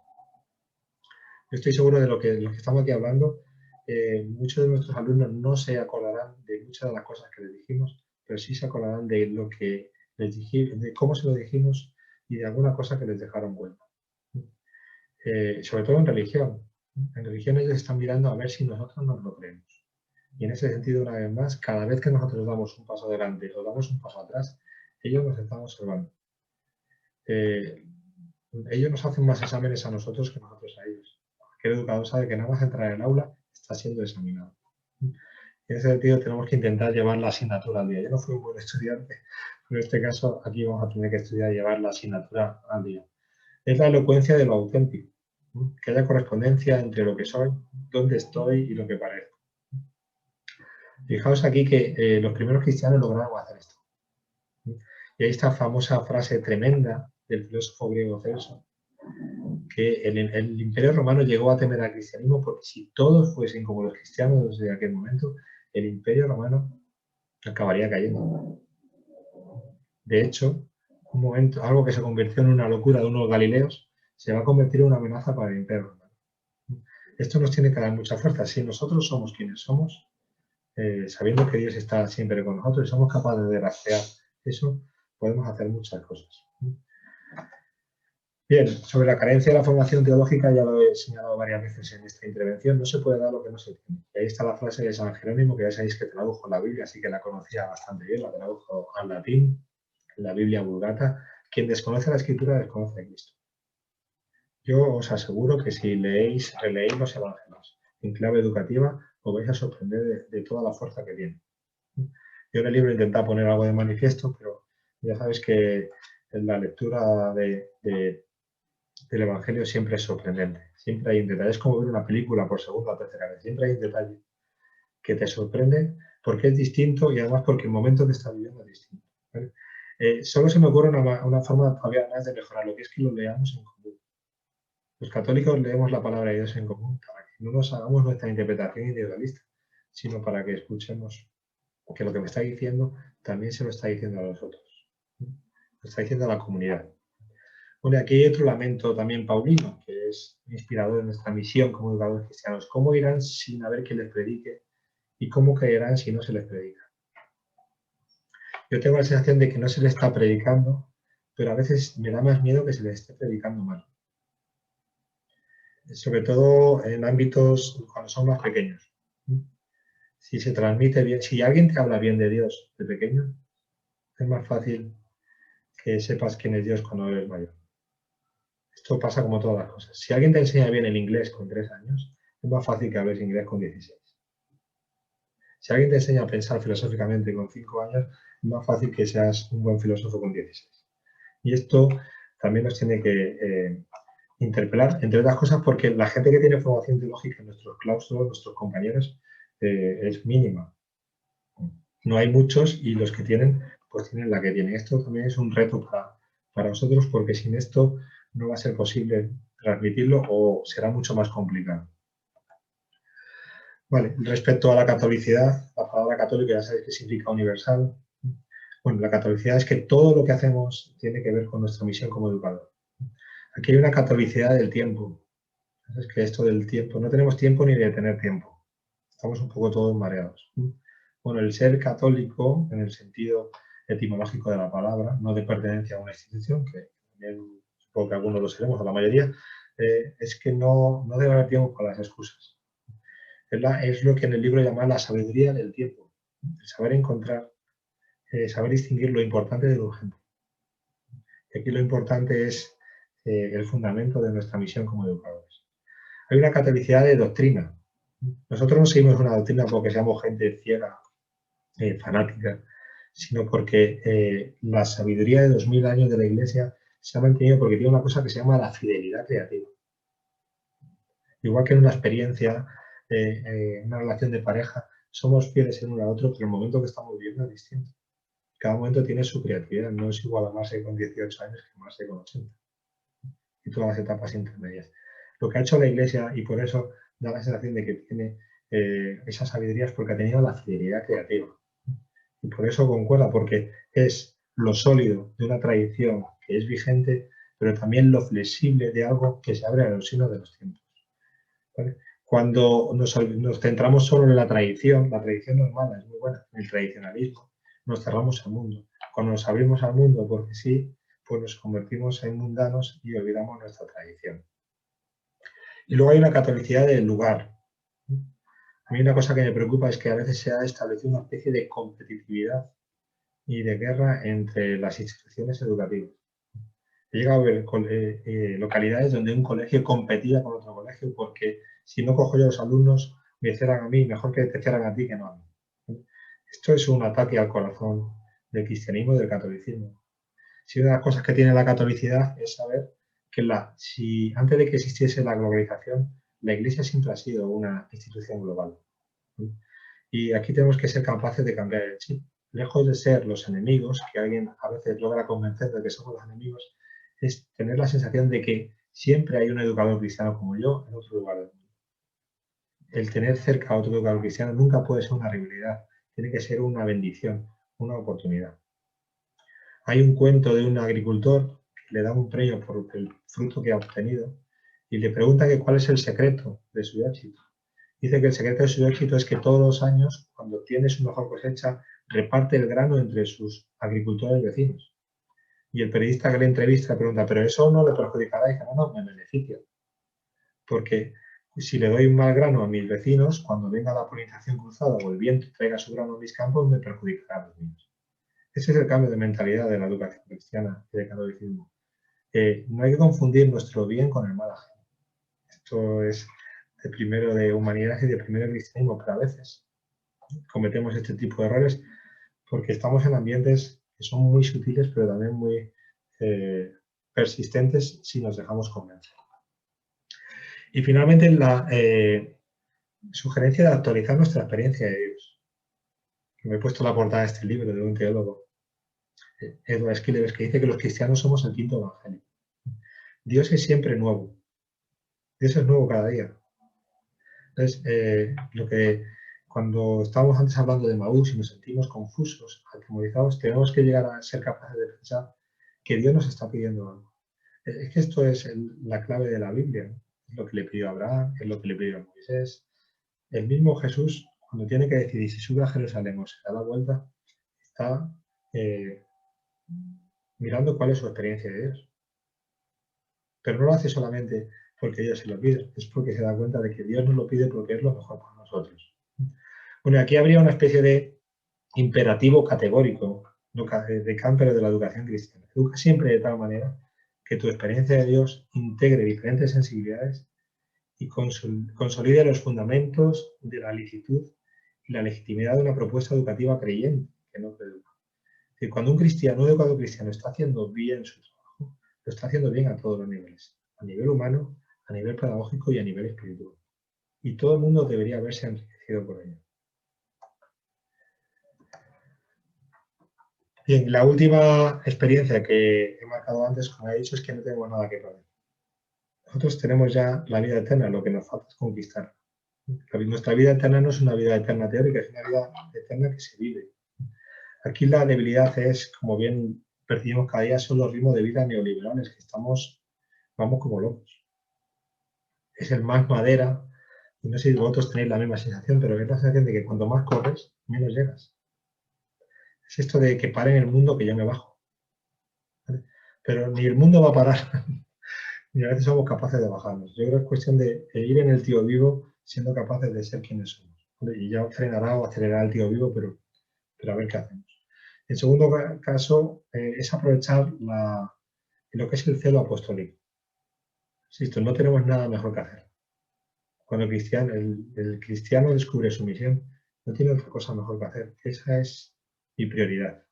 Yo estoy seguro de lo que estamos aquí hablando, muchos de nuestros alumnos no se acordarán de muchas de las cosas que les dijimos, pero sí se acordarán de lo que les dijimos, de cómo se lo dijimos y de alguna cosa que les dejaron huella. Sobre todo en religión. En religión ellos están mirando a ver si nosotros nos lo creemos. Y en ese sentido, una vez más, cada vez que nosotros damos un paso adelante o damos un paso atrás, ellos nos están observando. Ellos nos hacen más exámenes a nosotros que nosotros a ellos. El educador sabe que nada más entrar en el aula está siendo examinado. En ese sentido, tenemos que intentar llevar la asignatura al día. Yo no fui un buen estudiante, pero en este caso aquí vamos a tener que estudiar y llevar la asignatura al día. Es la elocuencia de lo auténtico. Que haya correspondencia entre lo que soy, dónde estoy y lo que parezco. Fijaos aquí que los primeros cristianos lograron hacer esto. Y hay esta famosa frase tremenda del filósofo griego Celso, que el Imperio Romano llegó a temer al cristianismo porque si todos fuesen como los cristianos de aquel momento, el Imperio Romano acabaría cayendo. De hecho, algo que se convirtió en una locura de unos galileos, se va a convertir en una amenaza para el Imperio Romano. Esto nos tiene que dar mucha fuerza. Si nosotros somos quienes somos, sabiendo que Dios está siempre con nosotros y somos capaces de rastrear eso, podemos hacer muchas cosas. Bien, sobre la carencia de la formación teológica ya lo he señalado varias veces en esta intervención, no se puede dar lo que no se tiene. Y ahí está la frase de San Jerónimo, que ya sabéis que tradujo la Biblia, así que la conocía bastante bien, la tradujo al latín, la Biblia Vulgata. Quien desconoce la Escritura desconoce a Cristo. Yo os aseguro que si releéis los Evangelios en clave educativa, os vais a sorprender de toda la fuerza que tiene. Yo en el libro he intentado poner algo de manifiesto, pero ya sabéis que en la lectura del Evangelio siempre es sorprendente. Siempre hay un detalle. Es como ver una película por segunda o tercera vez. Siempre hay un detalle que te sorprende porque es distinto y además porque el momento que estás viviendo es distinto. ¿Vale? Solo se me ocurre una forma todavía más de mejorarlo, que es que lo leamos en común. Los católicos leemos la palabra de Dios en común para que no nos hagamos nuestra interpretación individualista, sino para que escuchemos que lo que me está diciendo también se lo está diciendo a los otros. Lo está diciendo a la comunidad. Bueno, aquí hay otro lamento también paulino, que es inspirador de nuestra misión como educadores cristianos. ¿Cómo irán sin haber quien les predique? ¿Y cómo creerán si no se les predica? Yo tengo la sensación de que no se les está predicando, pero a veces me da más miedo que se les esté predicando mal. Sobre todo en ámbitos cuando son más pequeños. Si se transmite bien, si alguien te habla bien de Dios de pequeño, es más fácil que sepas quién es Dios cuando eres mayor. Esto pasa como todas las cosas. Si alguien te enseña bien el inglés con 3 años, es más fácil que hables inglés con 16. Si alguien te enseña a pensar filosóficamente con 5 años, es más fácil que seas un buen filósofo con 16. Y esto también nos tiene que interpelar, entre otras cosas, porque la gente que tiene formación teológica en nuestros claustros, nuestros compañeros, es mínima. No hay muchos y los que tienen, pues tienen la que tienen. Esto también es un reto para nosotros porque sin esto no va a ser posible transmitirlo o será mucho más complicado. Vale, respecto a la catolicidad, la palabra católica ya sabéis que significa universal. Bueno, la catolicidad es que todo lo que hacemos tiene que ver con nuestra misión como educador. Aquí hay una catolicidad del tiempo. Es que esto del tiempo, no tenemos tiempo ni de tener tiempo. Estamos un poco todos mareados. Bueno, el ser católico, en el sentido etimológico de la palabra, no de pertenencia a una institución, que también supongo que algunos lo seremos, o la mayoría, es que no debe haber tiempo para las excusas. Es lo que en el libro llama la sabiduría del tiempo. El saber encontrar, saber distinguir lo importante de lo urgente. Y aquí lo importante es el fundamento de nuestra misión como educadores. Hay una catolicidad de doctrina. Nosotros no seguimos una doctrina porque seamos gente ciega, fanática, sino porque la sabiduría de 2000 años de la Iglesia se ha mantenido porque tiene una cosa que se llama la fidelidad creativa. Igual que en una experiencia, una relación de pareja, somos fieles el uno al otro, pero el momento que estamos viviendo es distinto. Cada momento tiene su creatividad, no es igual amarse con 18 años que amarse con 80. Y todas las etapas intermedias. Lo que ha hecho la Iglesia, y por eso da la sensación de que tiene esa sabiduría, es porque ha tenido la fidelidad creativa. Y por eso concuerda, porque es lo sólido de una tradición que es vigente, pero también lo flexible de algo que se abre a los signos de los tiempos. ¿Vale? Cuando nos centramos solo en la tradición normal es muy buena, en el tradicionalismo, nos cerramos al mundo. Cuando nos abrimos al mundo porque sí, pues nos convertimos en mundanos y olvidamos nuestra tradición. Y luego hay una catolicidad del lugar. A mí una cosa que me preocupa es que a veces se ha establecido una especie de competitividad y de guerra entre las instituciones educativas. He llegado a ver localidades donde un colegio competía con otro colegio porque si no cojo yo a los alumnos, me cierran a mí, mejor que te cierran a ti que no a mí. Esto es un ataque al corazón del cristianismo y del catolicismo. Si una de las cosas que tiene la catolicidad es saber que si antes de que existiese la globalización, la Iglesia siempre ha sido una institución global. Y aquí tenemos que ser capaces de cambiar el chip. Lejos de ser los enemigos, que alguien a veces logra convencer de que somos los enemigos, es tener la sensación de que siempre hay un educador cristiano como yo en otro lugar del mundo. El tener cerca a otro educador cristiano nunca puede ser una rivalidad, tiene que ser una bendición, una oportunidad. Hay un cuento de un agricultor que le da un premio por el fruto que ha obtenido y le pregunta que cuál es el secreto de su éxito. Dice que el secreto de su éxito es que todos los años, cuando tiene su mejor cosecha, reparte el grano entre sus agricultores vecinos. Y el periodista que le entrevista pregunta, ¿pero eso no le perjudicará? Y dice, no, me beneficia. Porque si le doy un mal grano a mis vecinos, cuando venga la polinización cruzada o el viento traiga su grano a mis campos, me perjudicará a los míos. Ese es el cambio de mentalidad de la educación cristiana y del catolicismo. No hay que confundir nuestro bien con el mal ajeno. Esto es de primero de humanidad y de primero cristianismo, pero a veces cometemos este tipo de errores porque estamos en ambientes que son muy sutiles, pero también muy persistentes si nos dejamos convencer. Y finalmente la sugerencia de actualizar nuestra experiencia de Dios. Me he puesto la portada de este libro de un teólogo, Edward Schillebeeck, que dice que los cristianos somos el quinto evangelio. Dios es siempre nuevo. Dios es nuevo cada día. Entonces, cuando estábamos antes hablando de Maús y nos sentimos confusos, atemorizados, tenemos que llegar a ser capaces de pensar que Dios nos está pidiendo algo. Es que esto es la clave de la Biblia, ¿no? Es lo que le pidió a Abraham, es lo que le pidió a Moisés. El mismo Jesús, cuando tiene que decidir si sube a Jerusalén o se da la vuelta, está mirando cuál es su experiencia de Dios. Pero no lo hace solamente porque Dios se lo pide, es porque se da cuenta de que Dios nos lo pide porque es lo mejor para nosotros. Bueno, aquí habría una especie de imperativo categórico de Campbell de la educación cristiana. Educa siempre de tal manera que tu experiencia de Dios integre diferentes sensibilidades y consolide los fundamentos de la licitud y la legitimidad de una propuesta educativa creyente, que no educa. Es decir, cuando un educador cristiano está haciendo bien su trabajo, lo está haciendo bien a todos los niveles, a nivel humano, a nivel pedagógico y a nivel espiritual. Y todo el mundo debería haberse enriquecido por ello. Bien, la última experiencia que he marcado antes, como he dicho, es que no tenemos nada que perder. Nosotros tenemos ya la vida eterna, lo que nos falta es conquistarla. Nuestra vida eterna no es una vida eterna teórica, es una vida eterna que se vive. Aquí la debilidad es, como bien percibimos cada día, son los ritmos de vida neoliberales, que vamos como locos. Es el más madera, y no sé si vosotros tenéis la misma sensación, pero es la sensación de que cuanto más corres, menos llegas. Es esto de que pare en el mundo que yo me bajo. ¿Vale? Pero ni el mundo va a parar, ni a veces somos capaces de bajarnos. Yo creo que es cuestión de ir en el tío vivo siendo capaces de ser quienes somos. ¿Vale? Y ya frenará o acelerará el tío vivo, pero a ver qué hacemos. En segundo caso, es aprovechar lo que es el celo apostólico. Insisto, no tenemos nada mejor que hacer. Cuando el cristiano descubre su misión, no tiene otra cosa mejor que hacer. Esa es mi prioridad.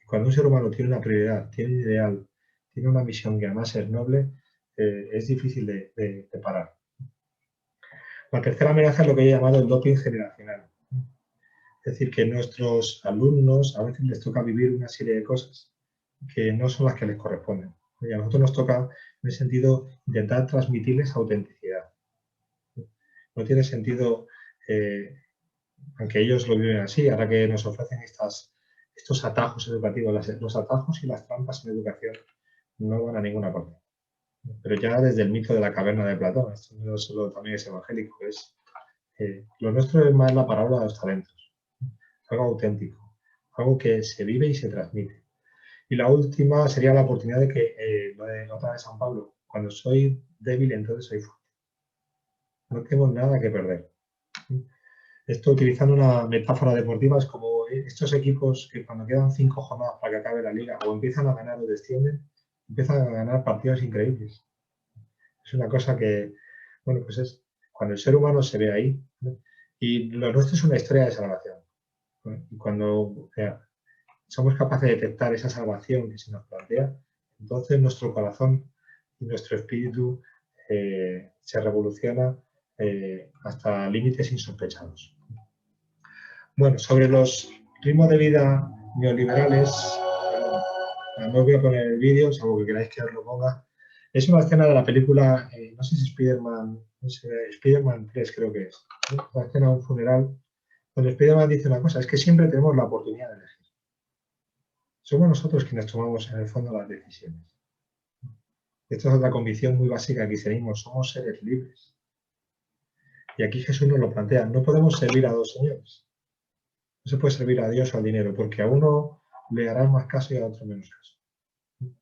Cuando un ser humano tiene una prioridad, tiene un ideal, tiene una misión que además es noble, es difícil de parar. La tercera amenaza es lo que he llamado el doping generacional. Es decir, que nuestros alumnos a veces les toca vivir una serie de cosas que no son las que les corresponden. Y a nosotros nos toca, en ese sentido, intentar transmitirles autenticidad. No tiene sentido, aunque ellos lo viven así, ahora que nos ofrecen estos atajos educativos, los atajos y las trampas en educación no van a ninguna parte. Pero ya desde el mito de la caverna de Platón, esto no solo también es evangélico, lo nuestro es más la parábola de los talentos, algo auténtico, algo que se vive y se transmite. Y la última sería la oportunidad de que, lo de otra vez San Pablo, cuando soy débil, entonces soy fuerte. No tengo nada que perder. Esto, utilizando una metáfora deportiva, es como estos equipos que cuando quedan 5 jornadas para que acabe la liga, o empiezan a ganar o descienden, empiezan a ganar partidos increíbles. Es una cosa que, bueno, pues es cuando el ser humano se ve ahí, ¿no? Y lo nuestro es una historia de salvación, ¿no? Y cuando somos capaces de detectar esa salvación que se nos plantea, entonces nuestro corazón y nuestro espíritu se revoluciona hasta límites insospechados. Bueno, sobre los ritmos de vida neoliberales, no os voy a poner el vídeo, salvo que queráis que os lo ponga. Es una escena de la película, no sé si Spider-Man, no sé, Spider-Man 3 creo que es, ¿no? La escena de un funeral, donde Spider-Man dice una cosa, es que siempre tenemos la oportunidad de elegir. Somos nosotros quienes tomamos en el fondo las decisiones. Esta es otra convicción muy básica del cristianismo, somos seres libres. Y aquí Jesús nos lo plantea. No podemos servir a dos señores. No se puede servir a Dios o al dinero, porque a uno le harán más caso y a otro menos caso.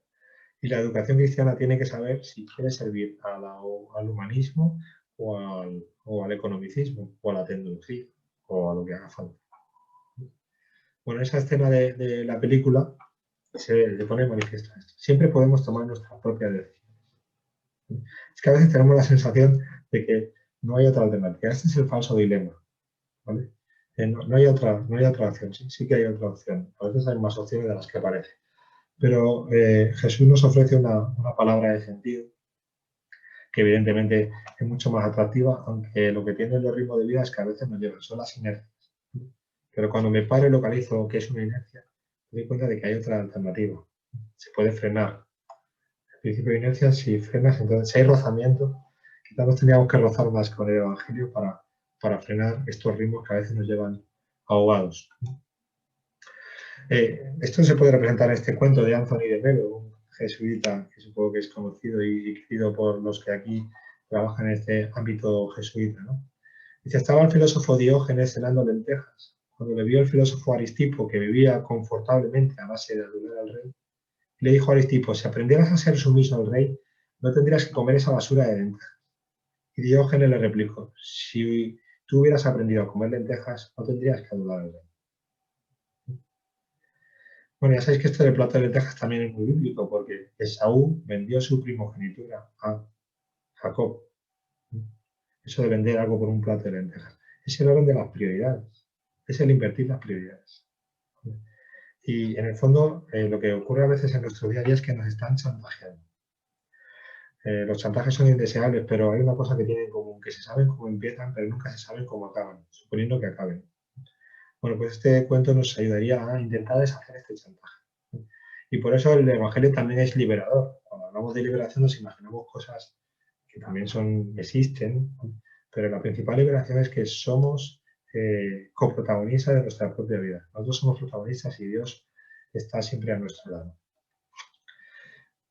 Y la educación cristiana tiene que saber si quiere servir al humanismo o al economicismo, o a la tecnología, o a lo que haga falta. Bueno, esa escena de la película se le pone manifiesto esto. Siempre podemos tomar nuestras propias decisiones. Es que a veces tenemos la sensación de que no hay otra alternativa. Este es el falso dilema. ¿Vale? No hay otra opción. Sí que hay otra opción. A veces hay más opciones de las que parece. Pero Jesús nos ofrece una palabra de sentido que evidentemente es mucho más atractiva, aunque lo que tiene los ritmos de vida es que a veces nos llevan, son las inercias. Pero cuando me paro y localizo que es una inercia, me doy cuenta de que hay otra alternativa. Se puede frenar. El principio de inercia, si frenas, entonces si hay rozamiento, quizás nos tendríamos que rozar más con el Evangelio para frenar estos ritmos que a veces nos llevan ahogados. Esto se puede representar en este cuento de Anthony de Melo, un jesuita que supongo que es conocido y querido por los que aquí trabajan en este ámbito jesuita, ¿no? Dice, estaba el filósofo Diógenes cenando lentejas. Cuando le vio el filósofo Aristipo, que vivía confortablemente a base de adular al rey, le dijo a Aristipo, si aprendieras a ser sumiso al rey, no tendrías que comer esa basura de lentejas. Y Diógenes le replicó, si tú hubieras aprendido a comer lentejas, no tendrías que adular al rey. Bueno, ya sabéis que esto del plato de lentejas también es muy bíblico, porque Esaú vendió su primogenitura a Jacob. Eso de vender algo por un plato de lentejas. Es el orden de las prioridades. Es el invertir las prioridades. Y en el fondo, lo que ocurre a veces en nuestro día a día es que nos están chantajeando. Los chantajes son indeseables, pero hay una cosa que tienen en común, que se saben cómo empiezan, pero nunca se saben cómo acaban, suponiendo que acaben. Bueno, pues este cuento nos ayudaría a intentar deshacer este chantaje. Y por eso el Evangelio también es liberador. Cuando hablamos de liberación nos imaginamos cosas que también existen, pero la principal liberación es que somos coprotagonistas de nuestra propia vida. Nosotros somos protagonistas y Dios está siempre a nuestro lado.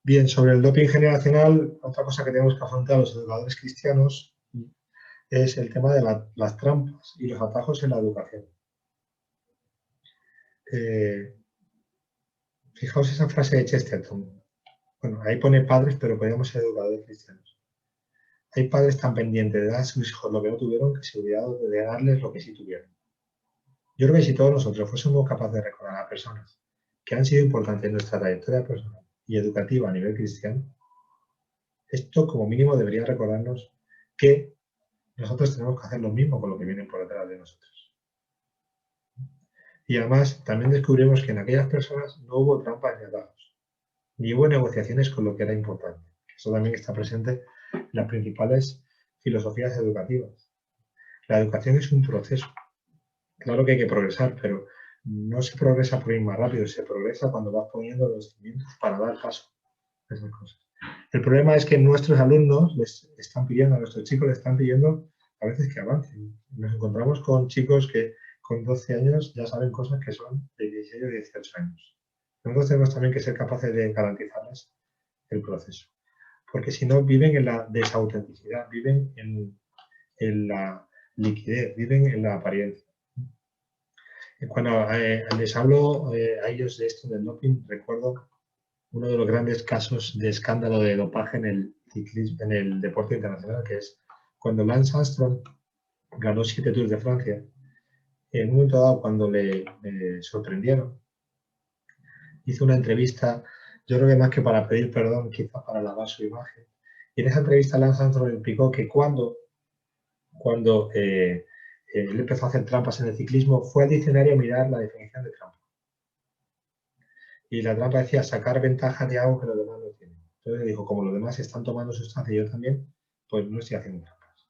Bien, sobre el doping generacional, otra cosa que tenemos que afrontar los educadores cristianos es el tema de las trampas y los atajos en la educación. Fijaos esa frase de Chesterton. Bueno, ahí pone padres, pero podríamos ser educadores cristianos. Hay padres tan pendientes de dar a sus hijos lo que no tuvieron que se olvidaron de darles lo que sí tuvieron. Yo creo que si todos nosotros fuésemos capaces de recordar a personas que han sido importantes en nuestra trayectoria personal y educativa a nivel cristiano, esto como mínimo debería recordarnos que nosotros tenemos que hacer lo mismo con lo que viene por detrás de nosotros. Y además también descubrimos que en aquellas personas no hubo trampas ni atajos, ni hubo negociaciones con lo que era importante. Eso también está presente en las principales filosofías educativas. La educación es un proceso. Claro que hay que progresar, pero no se progresa por ir más rápido, se progresa cuando vas poniendo los cimientos para dar paso a esas cosas. El problema es que nuestros alumnos les están pidiendo, a nuestros chicos les están pidiendo a veces que avancen. Nos encontramos con chicos que con 12 años ya saben cosas que son de 16 o 18 años. Nosotros tenemos también que ser capaces de garantizarles el proceso. Porque si no, viven en la desautenticidad, viven en la liquidez, viven en la apariencia. Cuando les hablo a ellos de esto del doping, recuerdo uno de los grandes casos de escándalo de dopaje en el ciclismo, en el deporte internacional, que es cuando Lance Armstrong ganó 7 Tours de Francia. En un momento dado, cuando le sorprendieron, hizo una entrevista, yo creo que más que para pedir perdón, quizás para lavar su imagen. Y en esa entrevista Lance Armstrong explicó que cuando él empezó a hacer trampas en el ciclismo, fue al diccionario a mirar la definición de trampa. Y la trampa decía sacar ventaja de algo que los demás no tienen. Entonces le dijo, como los demás están tomando sustancia y yo también, pues no estoy haciendo trampas.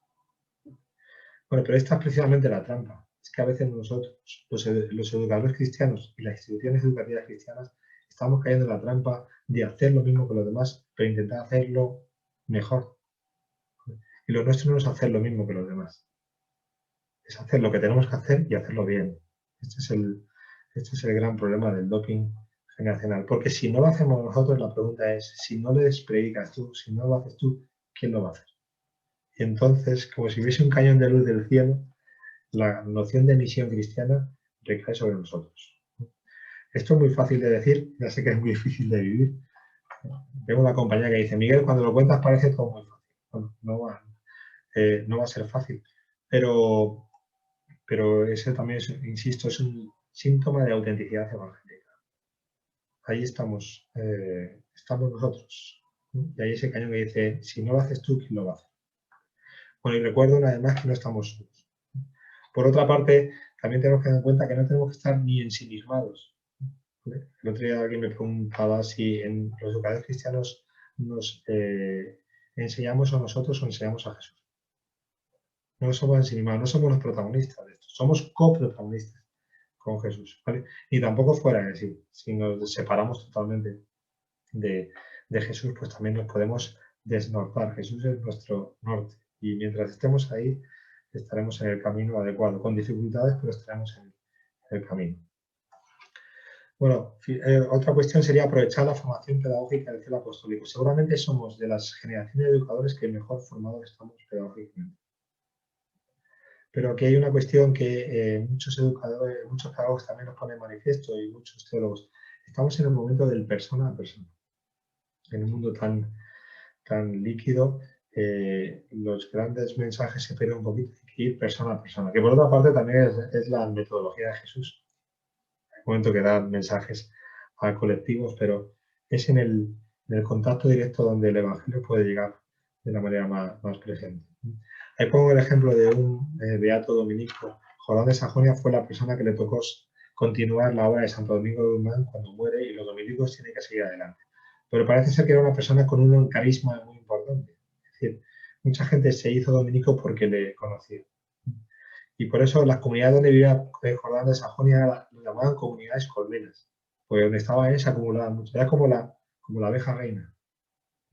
Bueno, pero esta es precisamente la trampa. Es que a veces nosotros, los educadores cristianos y las instituciones educativas cristianas, estamos cayendo en la trampa de hacer lo mismo que los demás, pero intentar hacerlo mejor. Y lo nuestro no es hacer lo mismo que los demás. Es hacer lo que tenemos que hacer y hacerlo bien. Este es el gran problema del doping generacional. Porque si no lo hacemos nosotros, la pregunta es, si no les predicas tú, si no lo haces tú, ¿quién lo va a hacer? Y entonces, como si hubiese un cañón de luz del cielo, la noción de misión cristiana recae sobre nosotros. Esto es muy fácil de decir, ya sé que es muy difícil de vivir. Tengo una compañera que dice, Miguel, cuando lo cuentas parece todo muy fácil. Bueno, no va a ser fácil, pero ese también, insisto, es un síntoma de autenticidad evangélica. Ahí estamos nosotros. Y ahí ese cañón que dice, si no lo haces tú, ¿quién lo va a hacer? Bueno, y recuerdo una vez más que no estamos solos. Por otra parte, también tenemos que tener en cuenta que no tenemos que estar ni ensimismados. ¿Vale? El otro día alguien me preguntaba si en los educadores cristianos nos enseñamos a nosotros o enseñamos a Jesús. No somos ensimismados, no somos los protagonistas de esto, somos coprotagonistas con Jesús. ¿Vale? Y tampoco fuera de sí. Si nos separamos totalmente de Jesús, pues también nos podemos desnortar. Jesús es nuestro norte. Y mientras estemos ahí, estaremos en el camino adecuado, con dificultades, pero estaremos en el camino. Bueno, otra cuestión sería aprovechar la formación pedagógica del celo apostólico. Seguramente somos de las generaciones de educadores que mejor formados estamos pedagógicamente. Pero aquí hay una cuestión que muchos educadores, muchos pedagogos también nos ponen en manifiesto y muchos teólogos. Estamos en el momento del persona a persona. En un mundo tan líquido, los grandes mensajes se pierden un poquito, hay que ir persona a persona, que por otra parte también es la metodología de Jesús. Hay un momento que da mensajes a colectivos, pero es en el contacto directo donde el Evangelio puede llegar de la manera más presente. Ahí pongo el ejemplo de un beato dominico. Jordán de Sajonia fue la persona que le tocó continuar la obra de Santo Domingo de Guzmán cuando muere y los dominicos tienen que seguir adelante. Pero parece ser que era una persona con un carisma muy importante. Es decir, mucha gente se hizo dominico porque le conocía. Y por eso las comunidades donde vivía Jordán de Sajonia lo llamaban comunidades colmenas, porque donde estaba él se acumulaba mucho. Era como la abeja reina.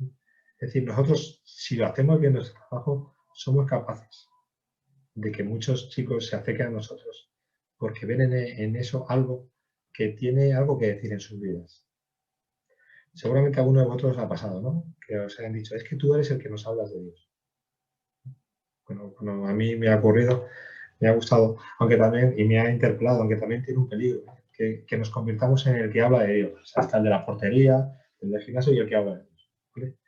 Es decir, nosotros, si lo hacemos bien nuestro trabajo, somos capaces de que muchos chicos se acerquen a nosotros porque ven en eso algo que tiene algo que decir en sus vidas. Seguramente a alguno de vosotros os ha pasado, ¿no? Que os hayan dicho, es que tú eres el que nos hablas de Dios. Bueno, a mí me ha ocurrido, me ha gustado, aunque también, y me ha interpelado, aunque también tiene un peligro, que nos convirtamos en el que habla de Dios, o sea, hasta el de la portería, el del gimnasio y el que habla de Dios. ¿Vale?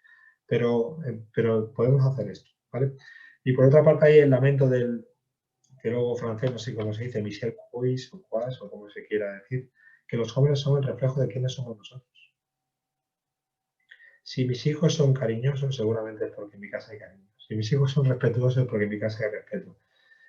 Pero podemos hacer esto, ¿vale? Y por otra parte hay el lamento del teólogo francés, no sé cómo se dice, Michel Couis o Quas, o como se quiera decir, que los jóvenes son el reflejo de quiénes somos nosotros. Si mis hijos son cariñosos, seguramente es porque en mi casa hay cariño. Si mis hijos son respetuosos, es porque en mi casa hay respeto.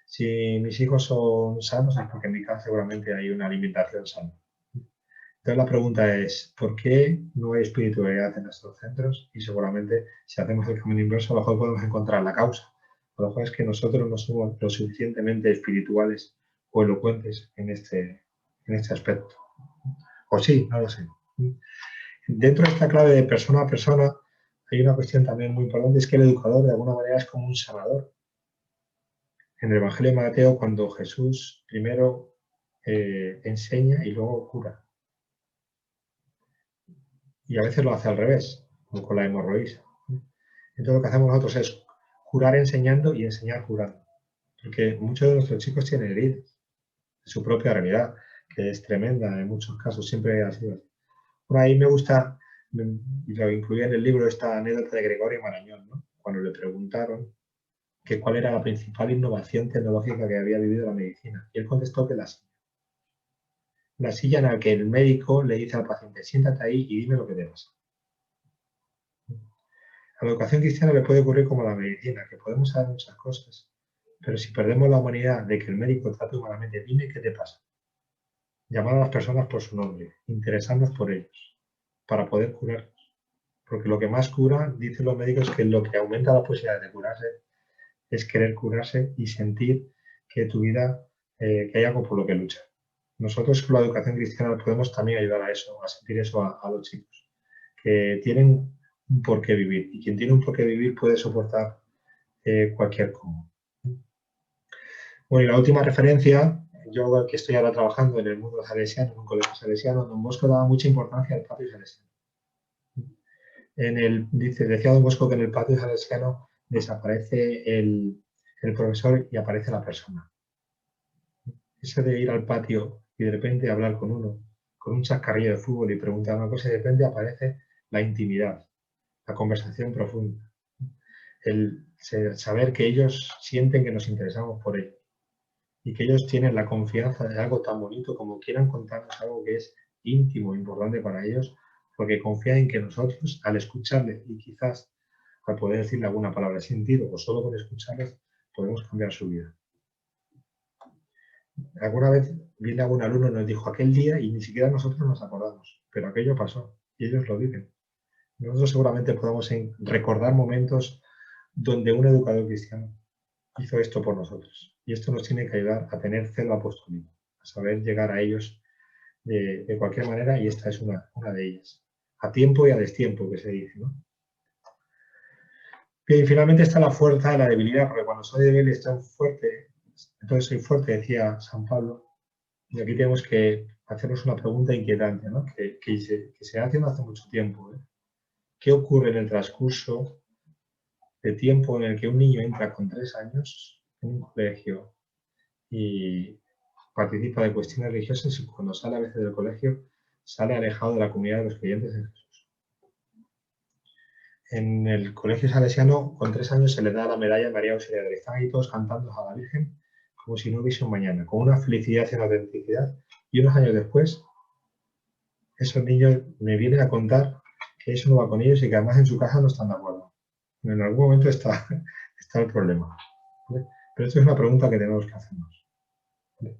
Si mis hijos son sanos, es porque en mi casa seguramente hay una alimentación sana. Entonces la pregunta es, ¿por qué no hay espiritualidad en nuestros centros? Y seguramente si hacemos el camino inverso, a lo mejor podemos encontrar la causa. A lo mejor es que nosotros no somos lo suficientemente espirituales o elocuentes en este aspecto. O sí, no lo sé. Dentro de esta clave de persona a persona, hay una cuestión también muy importante, es que el educador de alguna manera es como un sanador. En el Evangelio de Mateo, cuando Jesús primero enseña y luego cura. Y a veces lo hace al revés, como con la hemorroísa. Entonces lo que hacemos nosotros es curar enseñando y enseñar curando. Porque muchos de nuestros chicos tienen heridas de su propia realidad, que es tremenda en muchos casos, siempre ha sido así. Por ahí me gusta, y lo incluía en el libro, esta anécdota de Gregorio Marañón, ¿no? Cuando le preguntaron que cuál era la principal innovación tecnológica que había vivido la medicina. Y él contestó que la silla. La silla en la que el médico le dice al paciente, siéntate ahí y dime lo que te pasa. A la educación cristiana le puede ocurrir como a la medicina, que podemos saber muchas cosas, pero si perdemos la humanidad de que el médico trate humanamente, dime qué te pasa. Llamar a las personas por su nombre, interesarnos por ellos, para poder curarlos. Porque lo que más cura, dicen los médicos, que lo que aumenta la posibilidad de curarse es querer curarse y sentir que tu vida, que hay algo por lo que luchar. Nosotros con la educación cristiana podemos también ayudar a eso, a sentir eso a los chicos, que tienen un porqué vivir y quien tiene un porqué vivir puede soportar cualquier cosa. Bueno, y la última referencia, yo que estoy ahora trabajando en el mundo salesiano, en un colegio salesiano, Don Bosco daba mucha importancia al patio salesiano. Decía Don Bosco que en el patio salesiano desaparece el profesor y aparece la persona. Eso de ir al patio y de repente hablar con uno, con un chascarrillo de fútbol y preguntar una cosa, y de repente aparece la intimidad, la conversación profunda, el saber que ellos sienten que nos interesamos por ellos y que ellos tienen la confianza de algo tan bonito como quieran contarnos algo que es íntimo, importante para ellos, porque confían en que nosotros, al escucharles y quizás al poder decirle alguna palabra de sentido o solo con escucharles, podemos cambiar su vida. Alguna vez viene algún alumno y nos dijo aquel día y ni siquiera nosotros nos acordamos, pero aquello pasó y ellos lo viven. Nosotros seguramente podamos recordar momentos donde un educador cristiano hizo esto por nosotros. Y esto nos tiene que ayudar a tener celo apostólico, a saber llegar a ellos de cualquier manera, y esta es una de ellas. A tiempo y a destiempo, que se dice, ¿no? Y finalmente está la fuerza y la debilidad, porque cuando soy débil estoy fuerte, entonces soy fuerte, decía San Pablo. Y aquí tenemos que hacernos una pregunta inquietante, ¿no? que se hace hace mucho tiempo, ¿eh? ¿Qué ocurre en el transcurso de tiempo en el que un niño entra con 3 años en un colegio y participa de cuestiones religiosas y cuando sale a veces del colegio sale alejado de la comunidad de los creyentes en Jesús? En el colegio salesiano con 3 años se le da la medalla a María Auxiliadora. Están ahí todos cantando a la Virgen como si no hubiese un mañana, con una felicidad y una autenticidad. Y unos años después, esos niños me vienen a contar que eso no va con ellos y que además en su casa no están de acuerdo. En algún momento está el problema, ¿vale? Pero esto es una pregunta que tenemos que hacernos, ¿vale?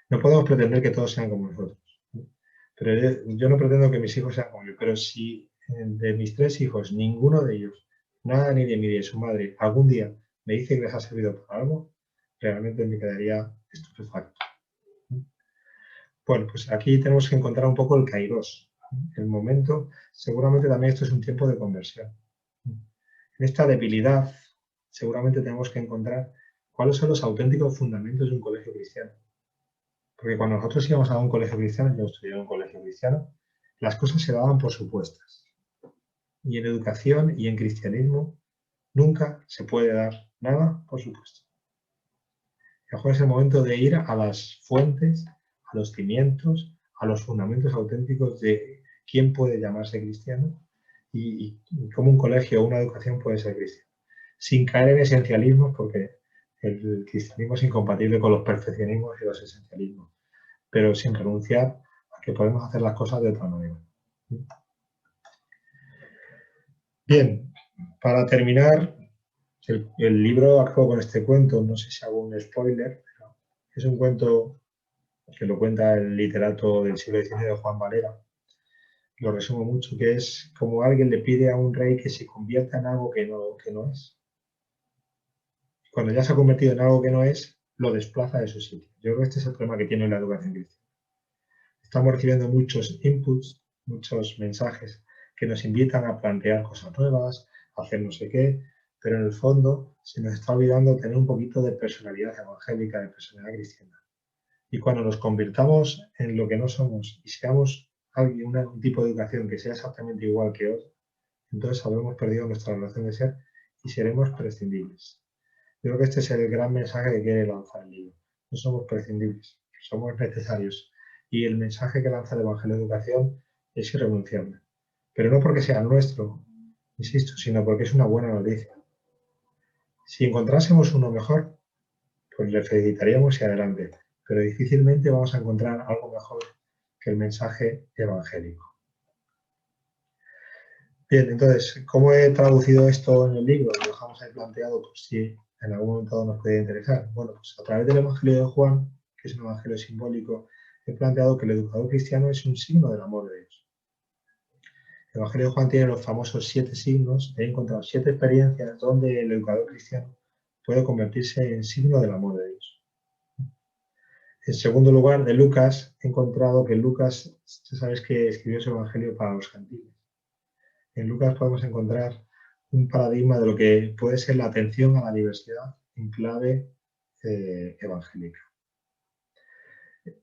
No podemos pretender que todos sean como nosotros, ¿vale? Pero yo no pretendo que mis hijos sean como yo, pero si de mis 3 hijos, ninguno de ellos, nada ni de mí ni de su madre, algún día me dice que les ha servido para algo, realmente me quedaría estupefacto. Bueno, pues aquí tenemos que encontrar un poco el kairos, el momento. Seguramente también esto es un tiempo de conversión. En esta debilidad, seguramente tenemos que encontrar cuáles son los auténticos fundamentos de un colegio cristiano. Porque cuando nosotros íbamos a un colegio cristiano, yo estudié en un colegio cristiano, las cosas se daban por supuestas. Y en educación y en cristianismo nunca se puede dar nada por supuesto. A lo mejor es el momento de ir a las fuentes, a los cimientos, a los fundamentos auténticos de quién puede llamarse cristiano y cómo un colegio o una educación puede ser cristiano. Sin caer en esencialismos, porque el cristianismo es incompatible con los perfeccionismos y los esencialismos, pero sin renunciar a que podemos hacer las cosas de otra manera. Bien, para terminar, el libro acabo con este cuento, no sé si hago un spoiler, pero es un cuento que lo cuenta el literato del siglo XIX, Juan Valera. Lo resumo mucho, que es como alguien le pide a un rey que se convierta en algo que no es. Cuando ya se ha convertido en algo que no es, lo desplaza de su sitio. Yo creo que este es el problema que tiene la educación cristiana. Estamos recibiendo muchos inputs, muchos mensajes que nos invitan a plantear cosas nuevas, a hacer no sé qué, pero en el fondo se nos está olvidando tener un poquito de personalidad evangélica, de personalidad cristiana. Y cuando nos convirtamos en lo que no somos y seamos un tipo de educación que sea exactamente igual que otro, entonces habremos perdido nuestra relación de ser y seremos prescindibles. Yo creo que este es el gran mensaje que quiere lanzar el libro. No somos prescindibles, somos necesarios. Y el mensaje que lanza el Evangelio de Educación es irrenunciable. Pero no porque sea nuestro, insisto, sino porque es una buena noticia. Si encontrásemos uno mejor, pues le felicitaríamos y adelante. Pero difícilmente vamos a encontrar algo mejor que el mensaje evangélico. Bien, entonces, ¿cómo he traducido esto en el libro? Lo dejamos ahí planteado por si en algún momento nos puede interesar. Bueno, pues a través del Evangelio de Juan, que es un evangelio simbólico, he planteado que el educador cristiano es un signo del amor de Dios. El Evangelio de Juan tiene los famosos 7 signos. He encontrado 7 experiencias donde el educador cristiano puede convertirse en signo del amor de Dios. En segundo lugar, de Lucas, he encontrado que Lucas, ya sabes que escribió ese evangelio para los gentiles. En Lucas podemos encontrar un paradigma de lo que puede ser la atención a la diversidad en clave evangélica.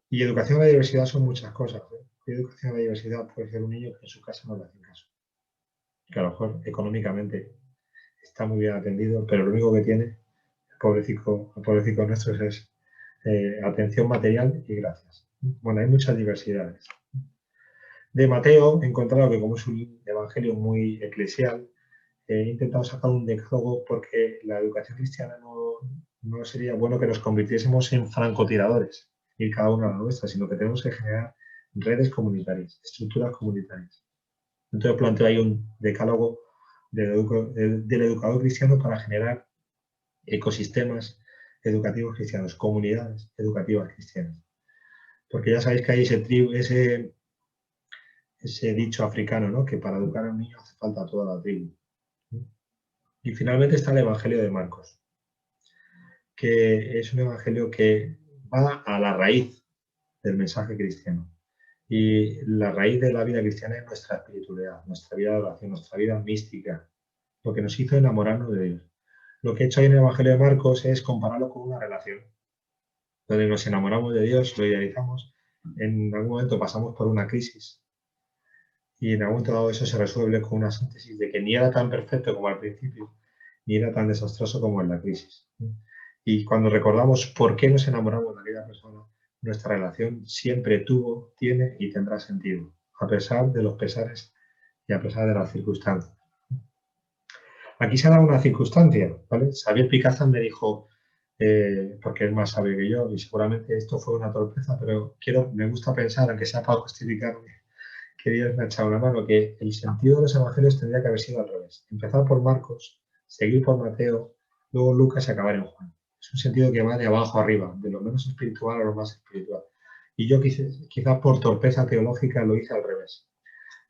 Y educación a la diversidad son muchas cosas, ¿eh? Y educación a la diversidad puede ser un niño que en su casa no le hacen caso, que a lo mejor económicamente está muy bien atendido, pero lo único que tiene, el pobrecito nuestro, es atención material y gracias. Bueno, hay muchas diversidades. De Mateo he encontrado que, como es un evangelio muy eclesial, he intentado sacar un decálogo porque la educación cristiana no sería bueno que nos convirtiésemos en francotiradores, y cada uno a la nuestra, sino que tenemos que generar redes comunitarias, estructuras comunitarias. Entonces planteo ahí un decálogo del educador cristiano para generar ecosistemas educativos cristianos, comunidades educativas cristianas. Porque ya sabéis que hay ese dicho africano, ¿no? Que para educar a un niño hace falta toda la tribu. Y finalmente está el Evangelio de Marcos, que es un evangelio que va a la raíz del mensaje cristiano. Y la raíz de la vida cristiana es nuestra espiritualidad, nuestra vida de oración, nuestra vida mística, lo que nos hizo enamorarnos de Dios. Lo que he hecho ahí en el Evangelio de Marcos es compararlo con una relación, donde nos enamoramos de Dios, lo idealizamos, en algún momento pasamos por una crisis y en algún momento dado eso se resuelve con una síntesis de que ni era tan perfecto como al principio, ni era tan desastroso como en la crisis. Y cuando recordamos por qué nos enamoramos de aquella persona, nuestra relación siempre tuvo, tiene y tendrá sentido, a pesar de los pesares y a pesar de las circunstancias. Aquí se ha dado una circunstancia, ¿vale? Xavier Picazan me dijo, porque es más sabio que yo, y seguramente esto fue una torpeza, pero me gusta pensar, aunque sea para justificarme, que Dios me ha echado una mano, que el sentido de los evangelios tendría que haber sido al revés. Empezar por Marcos, seguir por Mateo, luego Lucas y acabar en Juan. Es un sentido que va de abajo arriba, de lo menos espiritual a lo más espiritual. Y yo quizás por torpeza teológica lo hice al revés.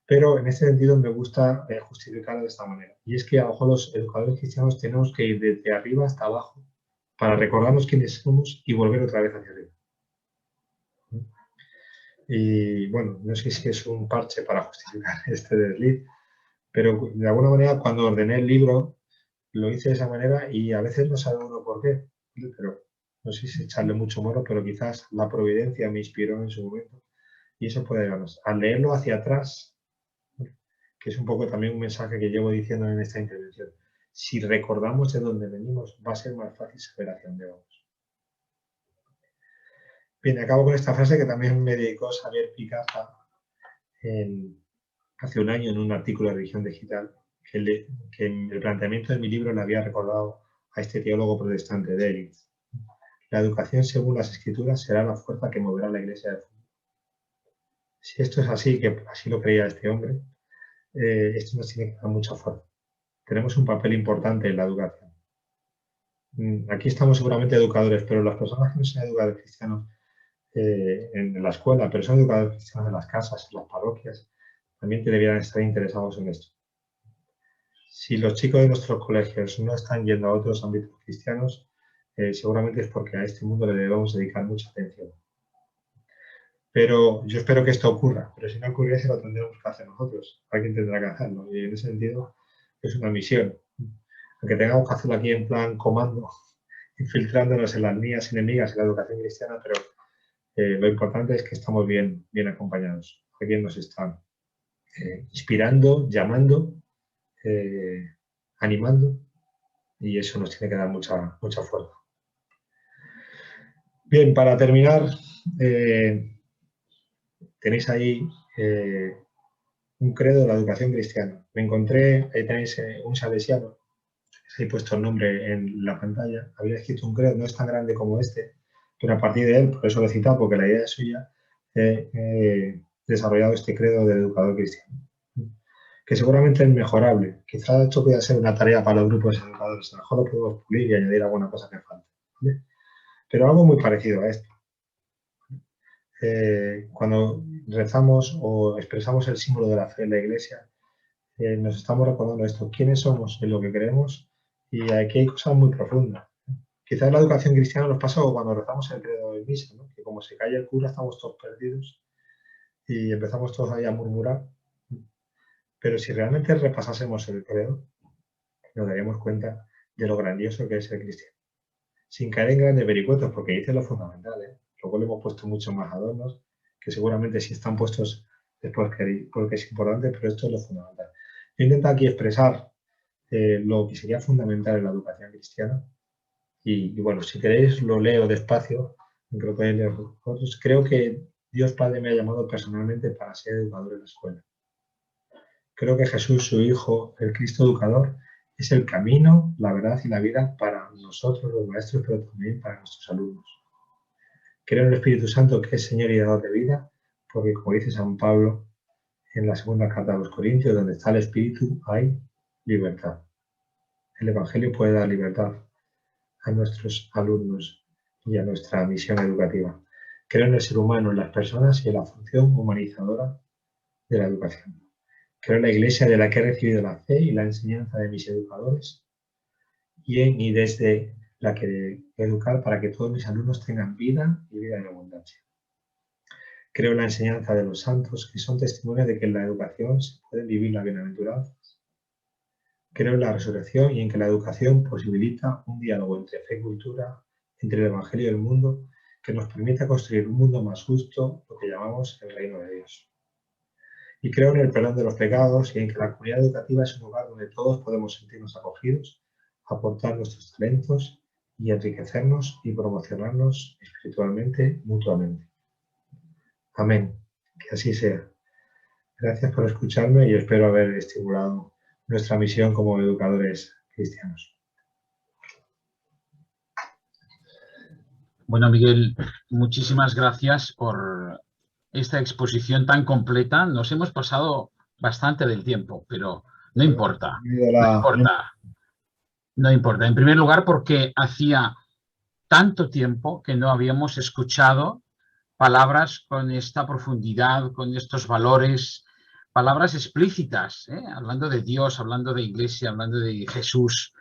Pero en ese sentido me gusta justificarlo de esta manera. Y es que a lo mejor los educadores cristianos tenemos que ir desde arriba hasta abajo para recordarnos quiénes somos y volver otra vez hacia arriba. Y bueno, no sé si es un parche para justificar este desliz, pero de alguna manera cuando ordené el libro lo hice de esa manera y a veces no sabe uno por qué, pero no sé si echarle mucho moro, pero quizás la providencia me inspiró en su momento y eso puede ayudarnos. Al leerlo hacia atrás, que es un poco también un mensaje que llevo diciendo en esta intervención, si recordamos de dónde venimos, va a ser más fácil saber hacia dónde vamos. Bien, acabo con esta frase que también me dedicó Xavier Picaza hace un año en un artículo de Religión Digital, que en el planteamiento de mi libro le había recordado a este teólogo protestante, David. La educación según las Escrituras será la fuerza que moverá la Iglesia del futuro. Si esto es así, que así lo creía este hombre, esto nos tiene que dar mucha fuerza. Tenemos un papel importante en la educación. Aquí estamos seguramente educadores, pero las personas que no son educadores cristianos en la escuela, pero son educadores cristianos en las casas, en las parroquias, también deberían estar interesados en esto. Si los chicos de nuestros colegios no están yendo a otros ámbitos cristianos, seguramente es porque a este mundo le debemos dedicar mucha atención. Pero yo espero que esto ocurra, pero si no ocurriese lo tendremos que hacer nosotros. Alguien tendrá que hacerlo y en ese sentido es una misión. Aunque tengamos que hacerlo aquí en plan comando, infiltrándonos en las líneas enemigas en la educación cristiana, pero lo importante es que estamos bien acompañados. Alguien nos está inspirando, llamando, animando, y eso nos tiene que dar mucha fuerza. Bien, para terminar, tenéis ahí un credo de la educación cristiana. Me encontré, ahí tenéis un salesiano, he puesto el nombre en la pantalla, había escrito un credo, no es tan grande como este, pero a partir de él, por eso lo he citado, porque la idea es suya, he desarrollado este credo del educador cristiano, que seguramente es mejorable. Quizá esto pueda ser una tarea para los grupos de educadores, a lo mejor lo podemos pulir y añadir alguna cosa que falta, ¿vale? Pero algo muy parecido a esto. Cuando rezamos o expresamos el símbolo de la fe en la Iglesia, nos estamos recordando esto, quiénes somos en lo que creemos, y aquí hay cosas muy profundas. Quizás en la educación cristiana nos pasa cuando rezamos el credo de misa, ¿no? Que como se calla el cura estamos todos perdidos y empezamos todos ahí a murmurar. Pero si realmente repasásemos el credo, nos daríamos cuenta de lo grandioso que es el cristiano. Sin caer en grandes vericuetos, porque dice lo fundamental, ¿eh? Luego le hemos puesto muchos más adornos, que seguramente sí están puestos después porque es importante, pero esto es lo fundamental. Yo intento aquí expresar lo que sería fundamental en la educación cristiana. Y bueno, si queréis lo leo despacio, aunque lo podéis leer vosotros. Creo que Dios Padre me ha llamado personalmente para ser educador en la escuela. Creo que Jesús, su Hijo, el Cristo educador, es el camino, la verdad y la vida para nosotros los maestros, pero también para nuestros alumnos. Creo en el Espíritu Santo, que es Señor y dador de vida, porque como dice San Pablo en la segunda carta a los Corintios, donde está el Espíritu hay libertad. El Evangelio puede dar libertad a nuestros alumnos y a nuestra misión educativa. Creo en el ser humano, en las personas y en la función humanizadora de la educación. Creo en la Iglesia de la que he recibido la fe y la enseñanza de mis educadores y desde la que educar para que todos mis alumnos tengan vida y vida en abundancia. Creo en la enseñanza de los santos, que son testimonios de que en la educación se pueden vivir la bienaventuranza. Creo en la resurrección y en que la educación posibilita un diálogo entre fe y cultura, entre el Evangelio y el mundo, que nos permita construir un mundo más justo, lo que llamamos el reino de Dios. Y creo en el perdón de los pecados y en que la comunidad educativa es un lugar donde todos podemos sentirnos acogidos, aportar nuestros talentos y enriquecernos y promocionarnos espiritualmente mutuamente. Amén. Que así sea. Gracias por escucharme y espero haber estimulado nuestra misión como educadores cristianos. Bueno, Miguel, muchísimas gracias por esta exposición tan completa. Nos hemos pasado bastante del tiempo, pero no importa. No importa. No importa. En primer lugar, porque hacía tanto tiempo que no habíamos escuchado palabras con esta profundidad, con estos valores, palabras explícitas, hablando de Dios, hablando de Iglesia, hablando de Jesús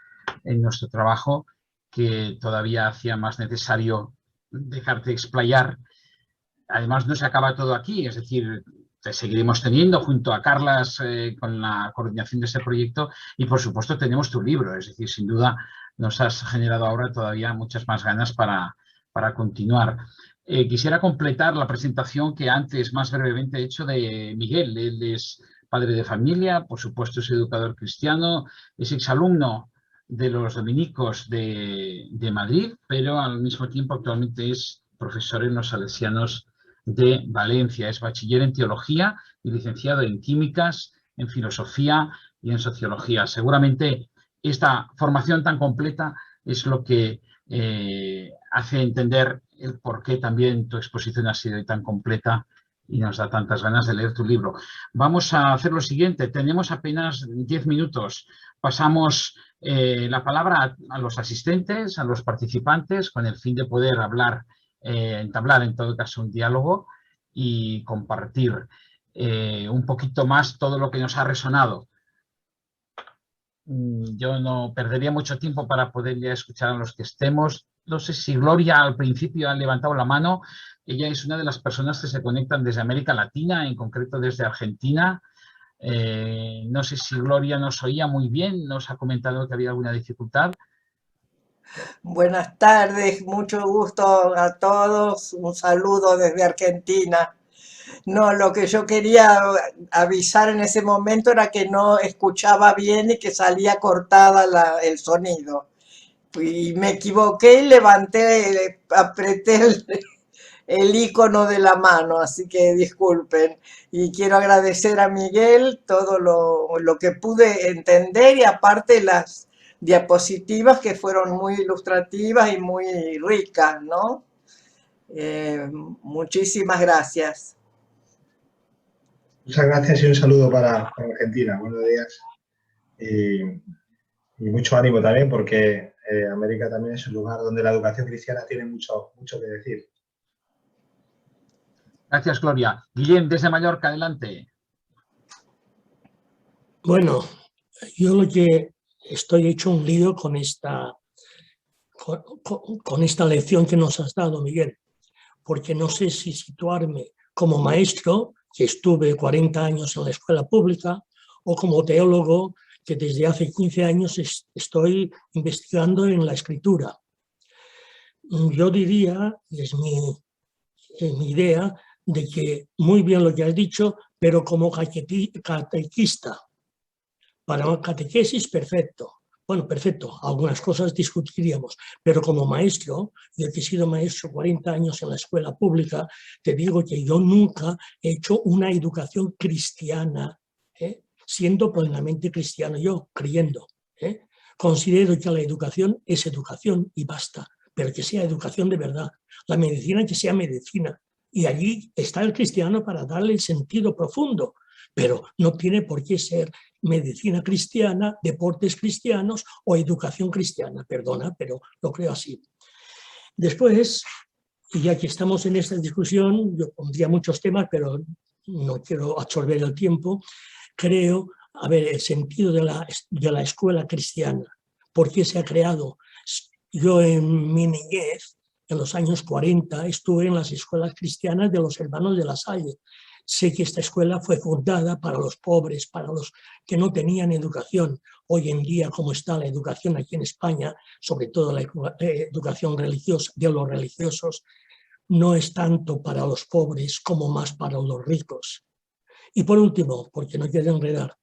en nuestro trabajo, que todavía hacía más necesario dejarte explayar. Además, no se acaba todo aquí, es decir, te seguiremos teniendo junto a Carlas con la coordinación de este proyecto y, por supuesto, tenemos tu libro, es decir, sin duda nos has generado ahora todavía muchas más ganas para continuar. Quisiera completar la presentación que antes más brevemente he hecho de Miguel. Él es padre de familia, por supuesto es educador cristiano, es exalumno de los dominicos de Madrid, pero al mismo tiempo actualmente es profesor en los salesianos de Valencia. Es bachiller en teología y licenciado en químicas, en filosofía y en sociología. Seguramente esta formación tan completa es lo que hace entender el por qué también tu exposición ha sido tan completa y nos da tantas ganas de leer tu libro. Vamos a hacer lo siguiente. Tenemos apenas 10 minutos. Pasamos la palabra a los asistentes, a los participantes, con el fin de poder hablar, entablar en todo caso un diálogo y compartir un poquito más todo lo que nos ha resonado. Yo no perdería mucho tiempo para poder ya escuchar a los que estemos. No sé si Gloria al principio ha levantado la mano. Ella es una de las personas que se conectan desde América Latina, en concreto desde Argentina. No sé si Gloria nos oía muy bien, nos ha comentado que había alguna dificultad. Buenas tardes, mucho gusto a todos, un saludo desde Argentina. No, lo que yo quería avisar en ese momento era que no escuchaba bien y que salía cortada el sonido. Y me equivoqué y apreté el icono de la mano, así que disculpen. Y quiero agradecer a Miguel todo lo que pude entender y aparte las diapositivas que fueron muy ilustrativas y muy ricas, ¿no? Muchísimas gracias. Muchas gracias y un saludo para Argentina. Buenos días. Y mucho ánimo también porque América también es un lugar donde la educación cristiana tiene mucho que decir. Gracias, Gloria. Guillem, desde Mallorca, adelante. Bueno, yo lo que estoy hecho un lío con esta lección que nos has dado, Miguel, porque no sé si situarme como maestro, que estuve 40 años en la escuela pública, o como teólogo, que desde hace 15 años estoy investigando en la escritura. Yo diría, es mi idea, de que muy bien lo que has dicho, pero como catequista, Para catequesis, perfecto. Bueno, perfecto, algunas cosas discutiríamos, pero como maestro, yo que he sido maestro 40 años en la escuela pública, te digo que yo nunca he hecho una educación cristiana, siendo plenamente cristiano yo, creyendo. Considero que la educación es educación y basta, pero que sea educación de verdad. La medicina que sea medicina. Y allí está el cristiano para darle el sentido profundo, pero no tiene por qué ser medicina cristiana, deportes cristianos o educación cristiana, perdona, pero lo creo así. Después, y ya que estamos en esta discusión, yo pondría muchos temas, pero no quiero absorber el tiempo, creo, a ver, el sentido de la escuela cristiana, ¿por qué se ha creado? Yo en mi niñez, en los años 40, estuve en las escuelas cristianas de los hermanos de La Salle. Sé que esta escuela fue fundada para los pobres, para los que no tenían educación. Hoy en día, como está la educación aquí en España, sobre todo la educación religiosa de los religiosos, no es tanto para los pobres como más para los ricos. Y por último, porque no quiero enredar,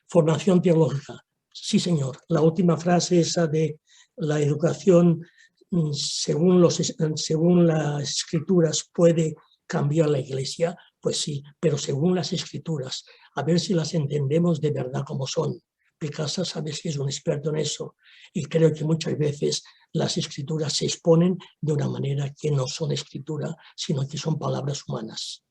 formación teológica. Sí, señor, la última frase esa de la educación según las escrituras puede cambiar la Iglesia, pues sí, pero según las escrituras, a ver si las entendemos de verdad como son. Picasa sabe si es un experto en eso y creo que muchas veces las escrituras se exponen de una manera que no son escritura, sino que son palabras humanas.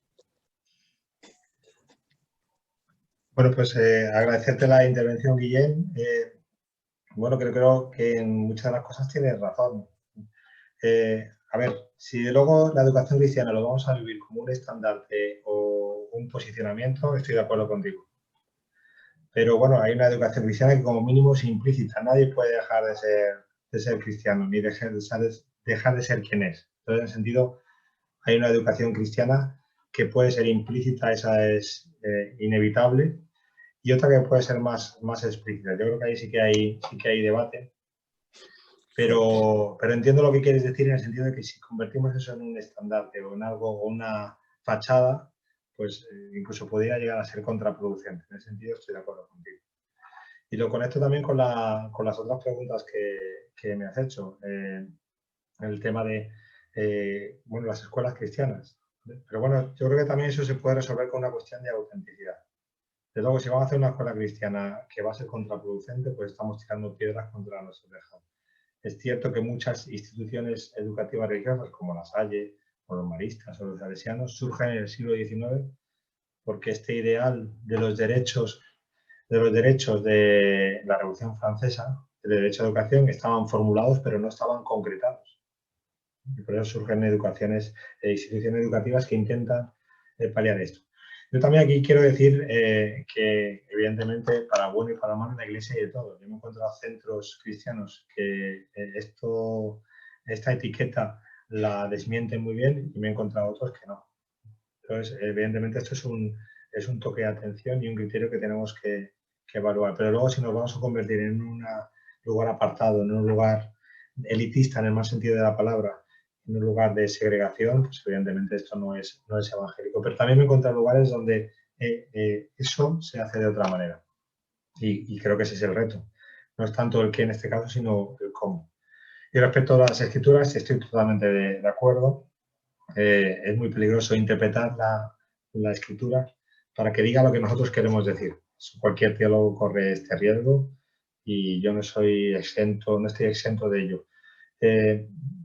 Bueno, pues agradecerte la intervención, Guillén. Bueno, creo que en muchas de las cosas tienes razón. A ver, si luego la educación cristiana lo vamos a vivir como un estandarte o un posicionamiento, estoy de acuerdo contigo. Pero bueno, hay una educación cristiana que como mínimo es implícita. Nadie puede dejar de ser cristiano, ni dejar de ser quien es. Entonces, en ese sentido, hay una educación cristiana que puede ser implícita, esa es inevitable, y otra que puede ser más explícita. Yo creo que ahí sí que hay debate, pero entiendo lo que quieres decir en el sentido de que si convertimos eso en un estandarte o en algo, o una fachada, pues incluso podría llegar a ser contraproducente. En ese sentido estoy de acuerdo contigo. Y lo conecto también con las otras preguntas que me has hecho. El tema de bueno, las escuelas cristianas. Pero bueno, yo creo que también eso se puede resolver con una cuestión de autenticidad. De luego, si vamos a hacer una escuela cristiana que va a ser contraproducente, pues estamos tirando piedras contra nuestro tejado. Es cierto que muchas instituciones educativas religiosas, como la Salle, o los maristas, o los salesianos, surgen en el siglo XIX porque este ideal de los derechos de la Revolución Francesa, de derecho a educación, estaban formulados pero no estaban concretados. Y por eso surgen instituciones educativas que intentan paliar esto. Yo también aquí quiero decir que, evidentemente, para bueno y para malo en la Iglesia hay de todo. Yo me he encontrado centros cristianos que esta etiqueta la desmienten muy bien y me he encontrado otros que no. Entonces, evidentemente, esto es un toque de atención y un criterio que tenemos que evaluar. Pero luego, si nos vamos a convertir en un lugar apartado, en un lugar elitista en el más sentido de la palabra, en un lugar de segregación, pues evidentemente esto no es evangélico. Pero también me he encontrado lugares donde eso se hace de otra manera. Y creo que ese es el reto. No es tanto el qué en este caso, sino el cómo. Y respecto a las escrituras, estoy totalmente de acuerdo. Es muy peligroso interpretar la escritura para que diga lo que nosotros queremos decir. Cualquier teólogo corre este riesgo y yo no estoy exento de ello.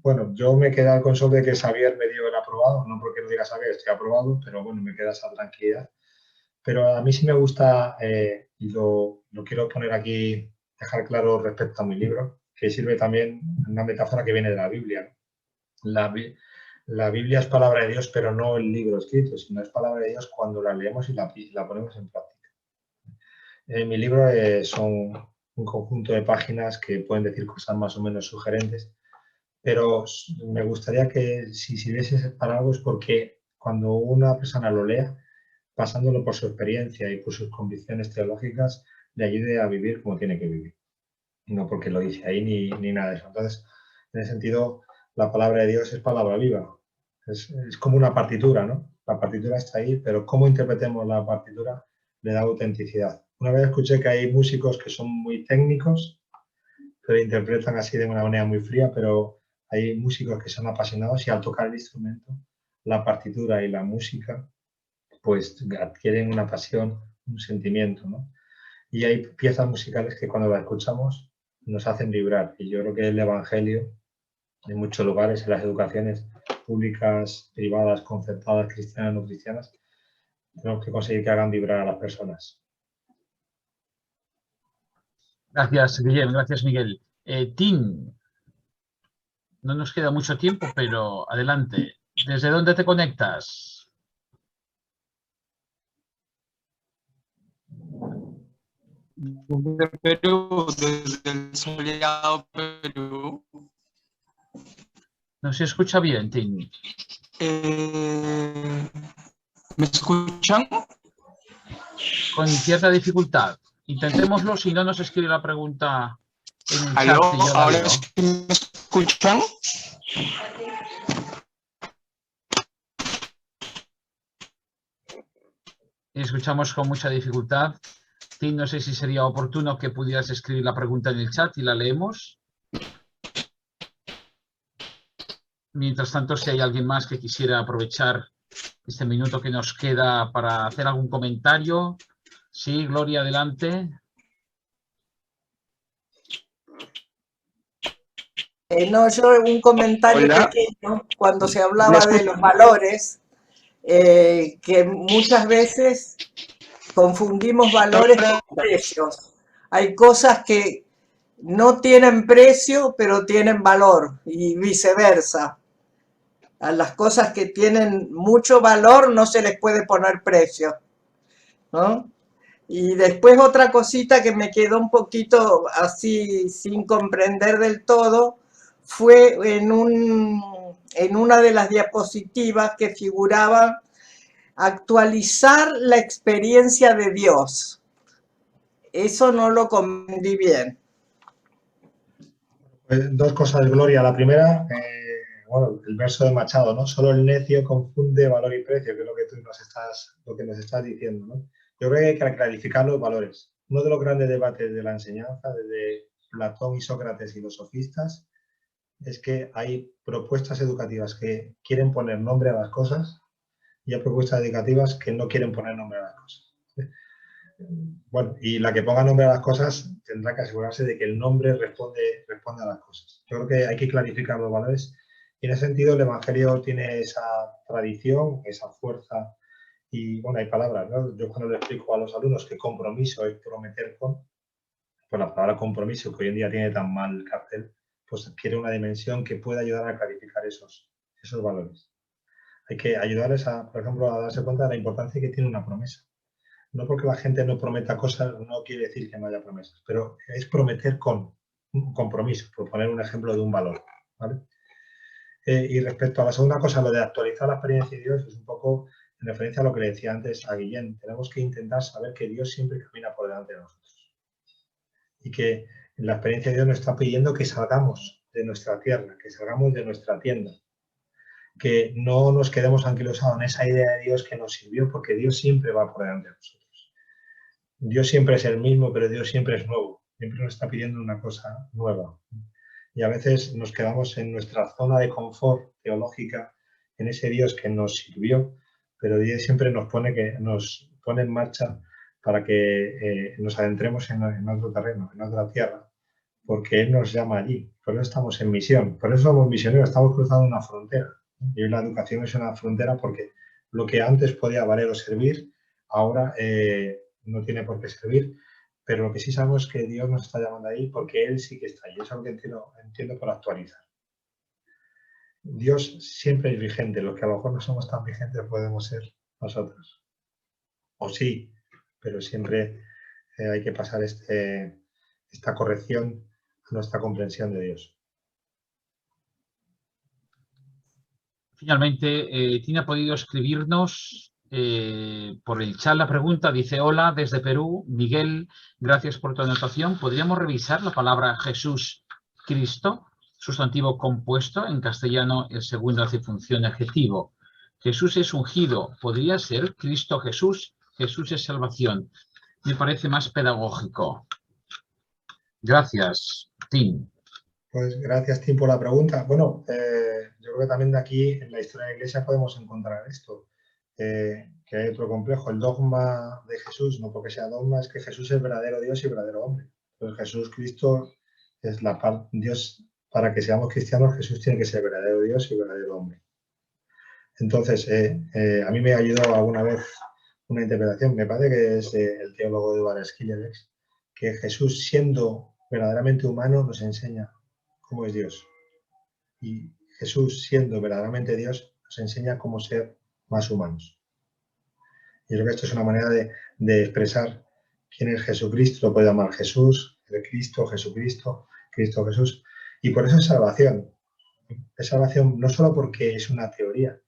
Bueno, yo me queda el consuelo de que Xavier me dio el aprobado, no porque lo diga Xavier, estoy aprobado, pero bueno, me queda esa tranquilidad. Pero a mí sí me gusta, y lo quiero poner aquí, dejar claro respecto a mi libro, que sirve también una metáfora que viene de la Biblia. La Biblia es palabra de Dios, pero no el libro escrito, sino es palabra de Dios cuando la leemos y la ponemos en práctica. Mi libro son un conjunto de páginas que pueden decir cosas más o menos sugerentes, pero me gustaría que si sirviese para algo es porque cuando una persona lo lea, pasándolo por su experiencia y por sus convicciones teológicas, le ayude a vivir como tiene que vivir. No porque lo dice ahí ni nada de eso. Entonces, en ese sentido, la palabra de Dios es palabra viva. Es como una partitura, ¿no? La partitura está ahí, pero cómo interpretemos la partitura le da autenticidad. Una vez escuché que hay músicos que son muy técnicos, pero interpretan así de una manera muy fría, pero hay músicos que son apasionados y al tocar el instrumento, la partitura y la música, pues adquieren una pasión, un sentimiento, ¿no? Y hay piezas musicales que cuando las escuchamos nos hacen vibrar. Y yo creo que el Evangelio, en muchos lugares, en las educaciones públicas, privadas, concertadas, cristianas, no cristianas, tenemos que conseguir que hagan vibrar a las personas. Gracias, Guillem. Gracias, Miguel. Tim, no nos queda mucho tiempo, pero adelante. ¿Desde dónde te conectas? Desde Perú, desde el soleado Perú. No se escucha bien, Tim. ¿Me escuchan? Con cierta dificultad. Intentémoslo, si no nos escribe la pregunta en el ¿Aló? chat. Y yo la ¿Ahora leo. sí me escuchan? Y escuchamos con mucha dificultad. Tim, no sé si sería oportuno que pudieras escribir la pregunta en el chat y la leemos. Mientras tanto, si hay alguien más que quisiera aprovechar este minuto que nos queda para hacer algún comentario. Sí, Gloria, adelante. No, yo un comentario Hola. pequeño cuando se hablaba de los valores, que muchas veces confundimos valores con precios. Hay cosas que no tienen precio, pero tienen valor, y viceversa. A las cosas que tienen mucho valor no se les puede poner precio, ¿no? Y después otra cosita que me quedó un poquito así sin comprender del todo, fue en una de las diapositivas que figuraba actualizar la experiencia de Dios. Eso no lo comprendí bien. Pues dos cosas, Gloria. La primera, bueno, el verso de Machado, ¿no? Solo el necio confunde valor y precio, que es lo que nos estás diciendo, ¿no? Yo creo que hay que clarificar los valores. Uno de los grandes debates de la enseñanza, desde Platón y Sócrates y los sofistas, es que hay propuestas educativas que quieren poner nombre a las cosas y hay propuestas educativas que no quieren poner nombre a las cosas. Bueno, y la que ponga nombre a las cosas tendrá que asegurarse de que el nombre responde a las cosas. Yo creo que hay que clarificar los valores y en ese sentido el Evangelio tiene esa tradición, esa fuerza y, bueno, hay palabras, ¿no? Yo cuando le explico a los alumnos que compromiso es prometer con, pues la palabra compromiso, que hoy en día tiene tan mal cartel, pues adquiere una dimensión que puede ayudar a clarificar esos valores. Hay que ayudarles, por ejemplo, a darse cuenta de la importancia que tiene una promesa. No porque la gente no prometa cosas, no quiere decir que no haya promesas, pero es prometer con un compromiso, por poner un ejemplo de un valor, ¿vale? Y respecto a la segunda cosa, lo de actualizar la experiencia de Dios, es un poco en referencia a lo que le decía antes a Guillén. Tenemos que intentar saber que Dios siempre camina por delante de nosotros. Y que en la experiencia de Dios nos está pidiendo que salgamos de nuestra tierra, que salgamos de nuestra tienda, que no nos quedemos anquilosados en esa idea de Dios que nos sirvió, porque Dios siempre va por delante de nosotros. Dios siempre es el mismo, pero Dios siempre es nuevo. Siempre nos está pidiendo una cosa nueva. Y a veces nos quedamos en nuestra zona de confort teológica, en ese Dios que nos sirvió, pero Dios siempre nos pone en marcha para que nos adentremos en otro terreno, en otra tierra, porque Él nos llama allí. Por eso estamos en misión, por eso somos misioneros, estamos cruzando una frontera. Y hoy la educación es una frontera porque lo que antes podía valer o servir, ahora no tiene por qué servir, pero lo que sí sabemos es que Dios nos está llamando ahí porque Él sí que está ahí. Eso es lo que entiendo por actualizar. Dios siempre es vigente, los que a lo mejor no somos tan vigentes podemos ser nosotros. O sí, pero siempre hay que pasar esta corrección a nuestra comprensión de Dios. Finalmente, Tina ha podido escribirnos por el chat la pregunta. Dice: hola, desde Perú. Miguel, gracias por tu anotación. ¿Podríamos revisar la palabra Jesús Cristo? Sustantivo compuesto. En castellano, el segundo hace función adjetivo. Jesús es ungido. ¿Podría ser Cristo Jesús? Jesús es salvación. me parece más pedagógico. Gracias, Tim. Pues gracias, Tim, por la pregunta. Bueno, yo creo que también de aquí en la historia de la Iglesia podemos encontrar esto, que hay otro complejo. El dogma de Jesús, no porque sea dogma, es que Jesús es verdadero Dios y verdadero hombre. Pues Jesús Cristo es la parte, Dios, para que seamos cristianos, Jesús tiene que ser verdadero Dios y verdadero hombre. Entonces, a mí me ayudó alguna vez una interpretación, me parece que es el teólogo Edward Schillebeeck, que Jesús, siendo verdaderamente humano, nos enseña cómo es Dios. Y Jesús, siendo verdaderamente Dios, nos enseña cómo ser más humanos. Y creo que esto es una manera de expresar quién es Jesucristo. Lo puede llamar Jesús, el Cristo, Jesucristo, Cristo Jesús. Y por eso es salvación. Es salvación no solo porque es una teoría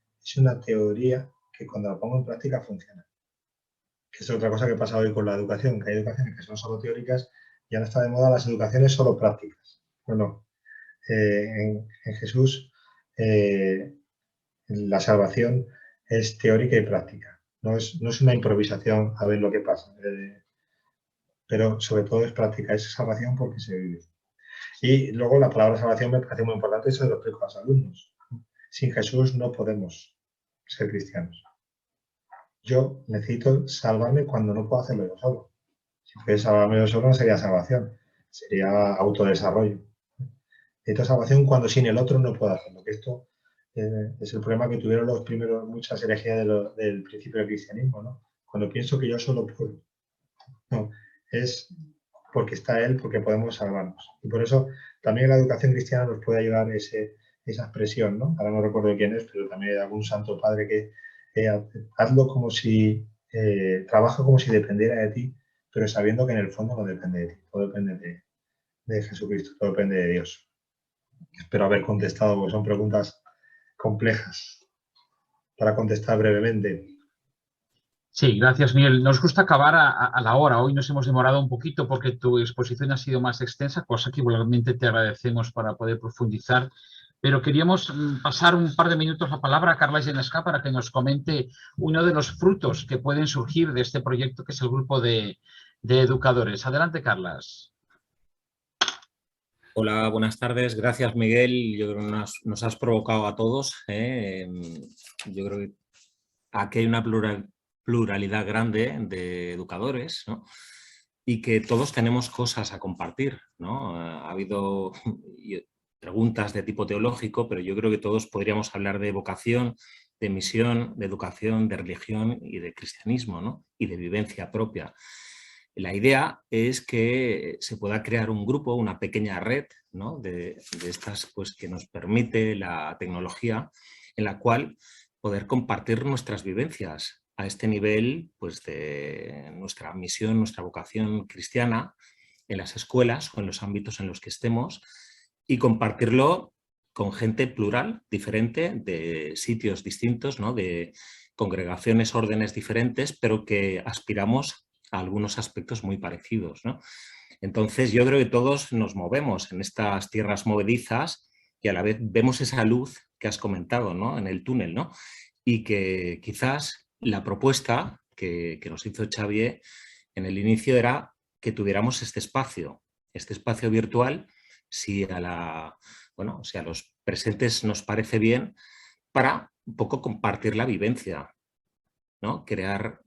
que cuando la pongo en práctica funciona. Que es otra cosa que pasa hoy con la educación, que hay educaciones que son solo teóricas y ahora está de moda las educaciones solo prácticas. Bueno, en Jesús la salvación es teórica y práctica. No es una improvisación a ver lo que pasa. Pero sobre todo es práctica, es salvación porque se vive. Y luego la palabra salvación me parece muy importante, eso lo explico a los alumnos. Sin Jesús no podemos ser cristianos. Yo necesito salvarme cuando no puedo hacerlo yo solo. Si pudiera salvarme yo solo no sería salvación, sería autodesarrollo. Necesito salvación cuando sin el otro no puedo hacerlo. Que esto es el problema que tuvieron los primeros, muchas herejías del principio del cristianismo, ¿no? Cuando pienso que yo solo puedo. No, es porque está Él, porque podemos salvarnos. Y por eso también la educación cristiana nos puede ayudar esa expresión, ¿no? Ahora no recuerdo quién es, pero también hay algún santo padre que hazlo como si, trabaja como si dependiera de ti, pero sabiendo que en el fondo no depende de ti, todo depende de Jesucristo, todo depende de Dios. Espero haber contestado, porque son preguntas complejas. Para contestar brevemente. Sí, gracias, Miguel. Nos gusta acabar a la hora. Hoy nos hemos demorado un poquito porque tu exposición ha sido más extensa, cosa que igualmente te agradecemos para poder profundizar. Pero queríamos pasar un par de minutos la palabra a Carla Genescà para que nos comente uno de los frutos que pueden surgir de este proyecto, que es el grupo de educadores. Adelante, Carlas. Hola, buenas tardes. Gracias, Miguel. Yo creo que nos has provocado a todos. Yo creo que aquí hay una pluralidad grande de educadores, ¿no? Y que todos tenemos cosas a compartir, ¿no? Ha habido preguntas de tipo teológico, pero yo creo que todos podríamos hablar de vocación, de misión, de educación, de religión y de cristianismo, ¿no? Y de vivencia propia. La idea es que se pueda crear un grupo, una pequeña red, ¿no? de estas pues, que nos permite la tecnología, en la cual poder compartir nuestras vivencias a este nivel pues, de nuestra misión, nuestra vocación cristiana en las escuelas o en los ámbitos en los que estemos y compartirlo con gente plural, diferente, de sitios distintos, ¿no? De congregaciones, órdenes diferentes, pero que aspiramos a algunos aspectos muy parecidos, ¿no? Entonces yo creo que todos nos movemos en estas tierras movedizas y a la vez vemos esa luz que has comentado, ¿no? En el túnel, ¿no? Y que quizás la propuesta que nos hizo Xavier en el inicio era que tuviéramos este espacio virtual, si a los presentes nos parece bien, para un poco compartir la vivencia, ¿no? Crear,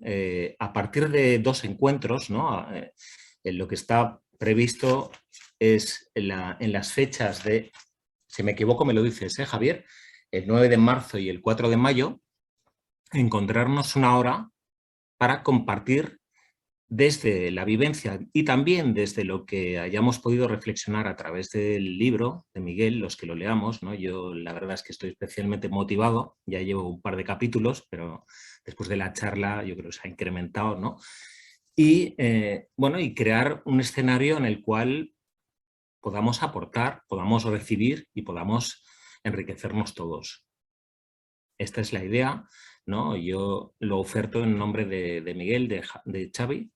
a partir de 2 encuentros, ¿no? Lo que está previsto es en las fechas de, si me equivoco me lo dices, Javier, el 9 de marzo y el 4 de mayo, encontrarnos una hora para compartir desde la vivencia y también desde lo que hayamos podido reflexionar a través del libro de Miguel, los que lo leamos, ¿no? Yo la verdad es que estoy especialmente motivado, ya llevo un par de capítulos, pero después de la charla yo creo que se ha incrementado, ¿no? Y, y crear un escenario en el cual podamos aportar, podamos recibir y podamos enriquecernos todos. Esta es la idea, ¿no? Yo lo oferto en nombre de Miguel, de Xavi,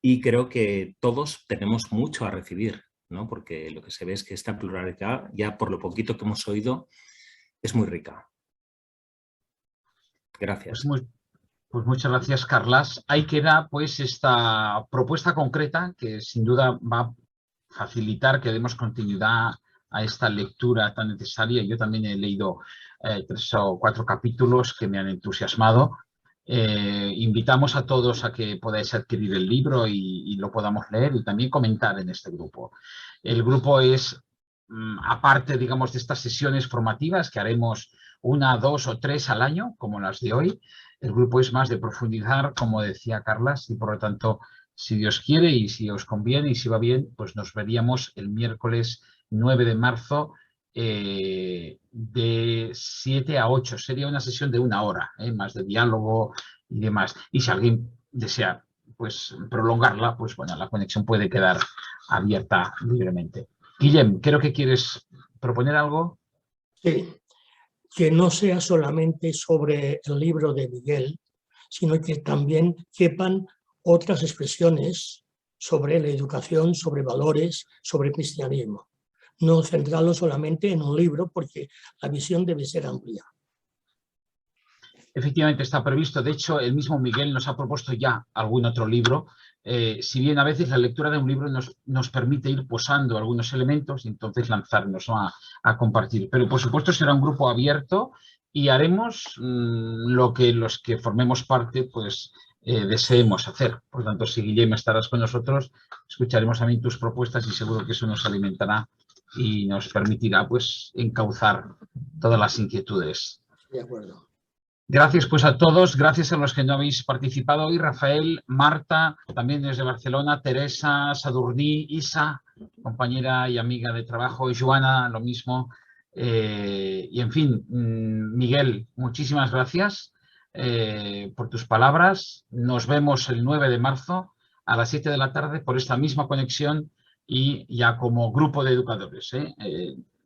y creo que todos tenemos mucho a recibir, ¿no? Porque lo que se ve es que esta pluralidad, ya por lo poquito que hemos oído, es muy rica. Gracias. Pues muchas gracias, Carlas. Ahí queda pues esta propuesta concreta que sin duda va a facilitar que demos continuidad a esta lectura tan necesaria. Yo también he leído 3 o 4 capítulos que me han entusiasmado. Invitamos a todos a que podáis adquirir el libro y lo podamos leer y también comentar en este grupo. El grupo es, aparte, digamos, de estas sesiones formativas que haremos 1, 2 o 3 al año, como las de hoy, el grupo es más de profundizar, como decía Carlas, y por lo tanto, si Dios quiere y si os conviene y si va bien, pues nos veríamos el miércoles 9 de marzo de 7 a 8. Sería una sesión de 1 hora, más de diálogo y demás. Y si alguien desea pues, prolongarla, pues bueno, la conexión puede quedar abierta libremente. Guillem, creo que quieres proponer algo. Sí, que no sea solamente sobre el libro de Miguel, sino que también quepan otras expresiones sobre la educación, sobre valores, sobre cristianismo. No centrarlo solamente en un libro, porque la visión debe ser amplia. Efectivamente está previsto. De hecho, el mismo Miguel nos ha propuesto ya algún otro libro. Si bien a veces la lectura de un libro nos permite ir posando algunos elementos y entonces lanzarnos, ¿no?, a compartir. Pero por supuesto será un grupo abierto y haremos lo que los que formemos parte pues deseemos hacer. Por lo tanto, si Guillem estarás con nosotros, escucharemos también tus propuestas y seguro que eso nos alimentará y nos permitirá pues encauzar todas las inquietudes. De acuerdo. Gracias pues a todos, gracias a los que no habéis participado hoy, Rafael, Marta, también desde Barcelona, Teresa, Sadurní, Isa, compañera y amiga de trabajo, y Joana, lo mismo. Y en fin, Miguel, muchísimas gracias por tus palabras. Nos vemos el 9 de marzo a las 7 de la tarde por esta misma conexión y ya como grupo de educadores.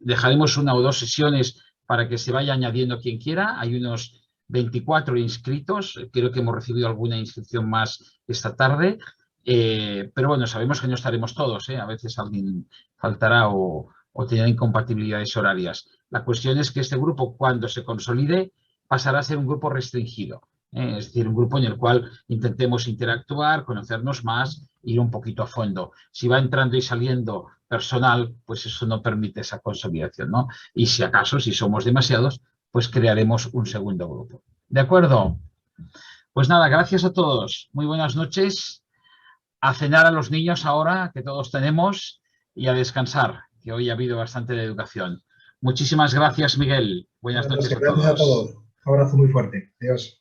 Dejaremos 1 o 2 sesiones para que se vaya añadiendo quien quiera. Hay unos 24 inscritos, creo que hemos recibido alguna inscripción más esta tarde, pero bueno, sabemos que no estaremos todos, a veces alguien faltará o tendrá incompatibilidades horarias. La cuestión es que este grupo, cuando se consolide, pasará a ser un grupo restringido, es decir, un grupo en el cual intentemos interactuar, conocernos más, ir un poquito a fondo. Si va entrando y saliendo personal, pues eso no permite esa consolidación, ¿no? Y si acaso, si somos demasiados, pues crearemos un segundo grupo. ¿De acuerdo? Pues nada, gracias a todos. Muy buenas noches. A cenar a los niños ahora, que todos tenemos, y a descansar, que hoy ha habido bastante de educación. Muchísimas gracias, Miguel. Buenas noches a todos. Gracias a todos. Un abrazo muy fuerte. Adiós.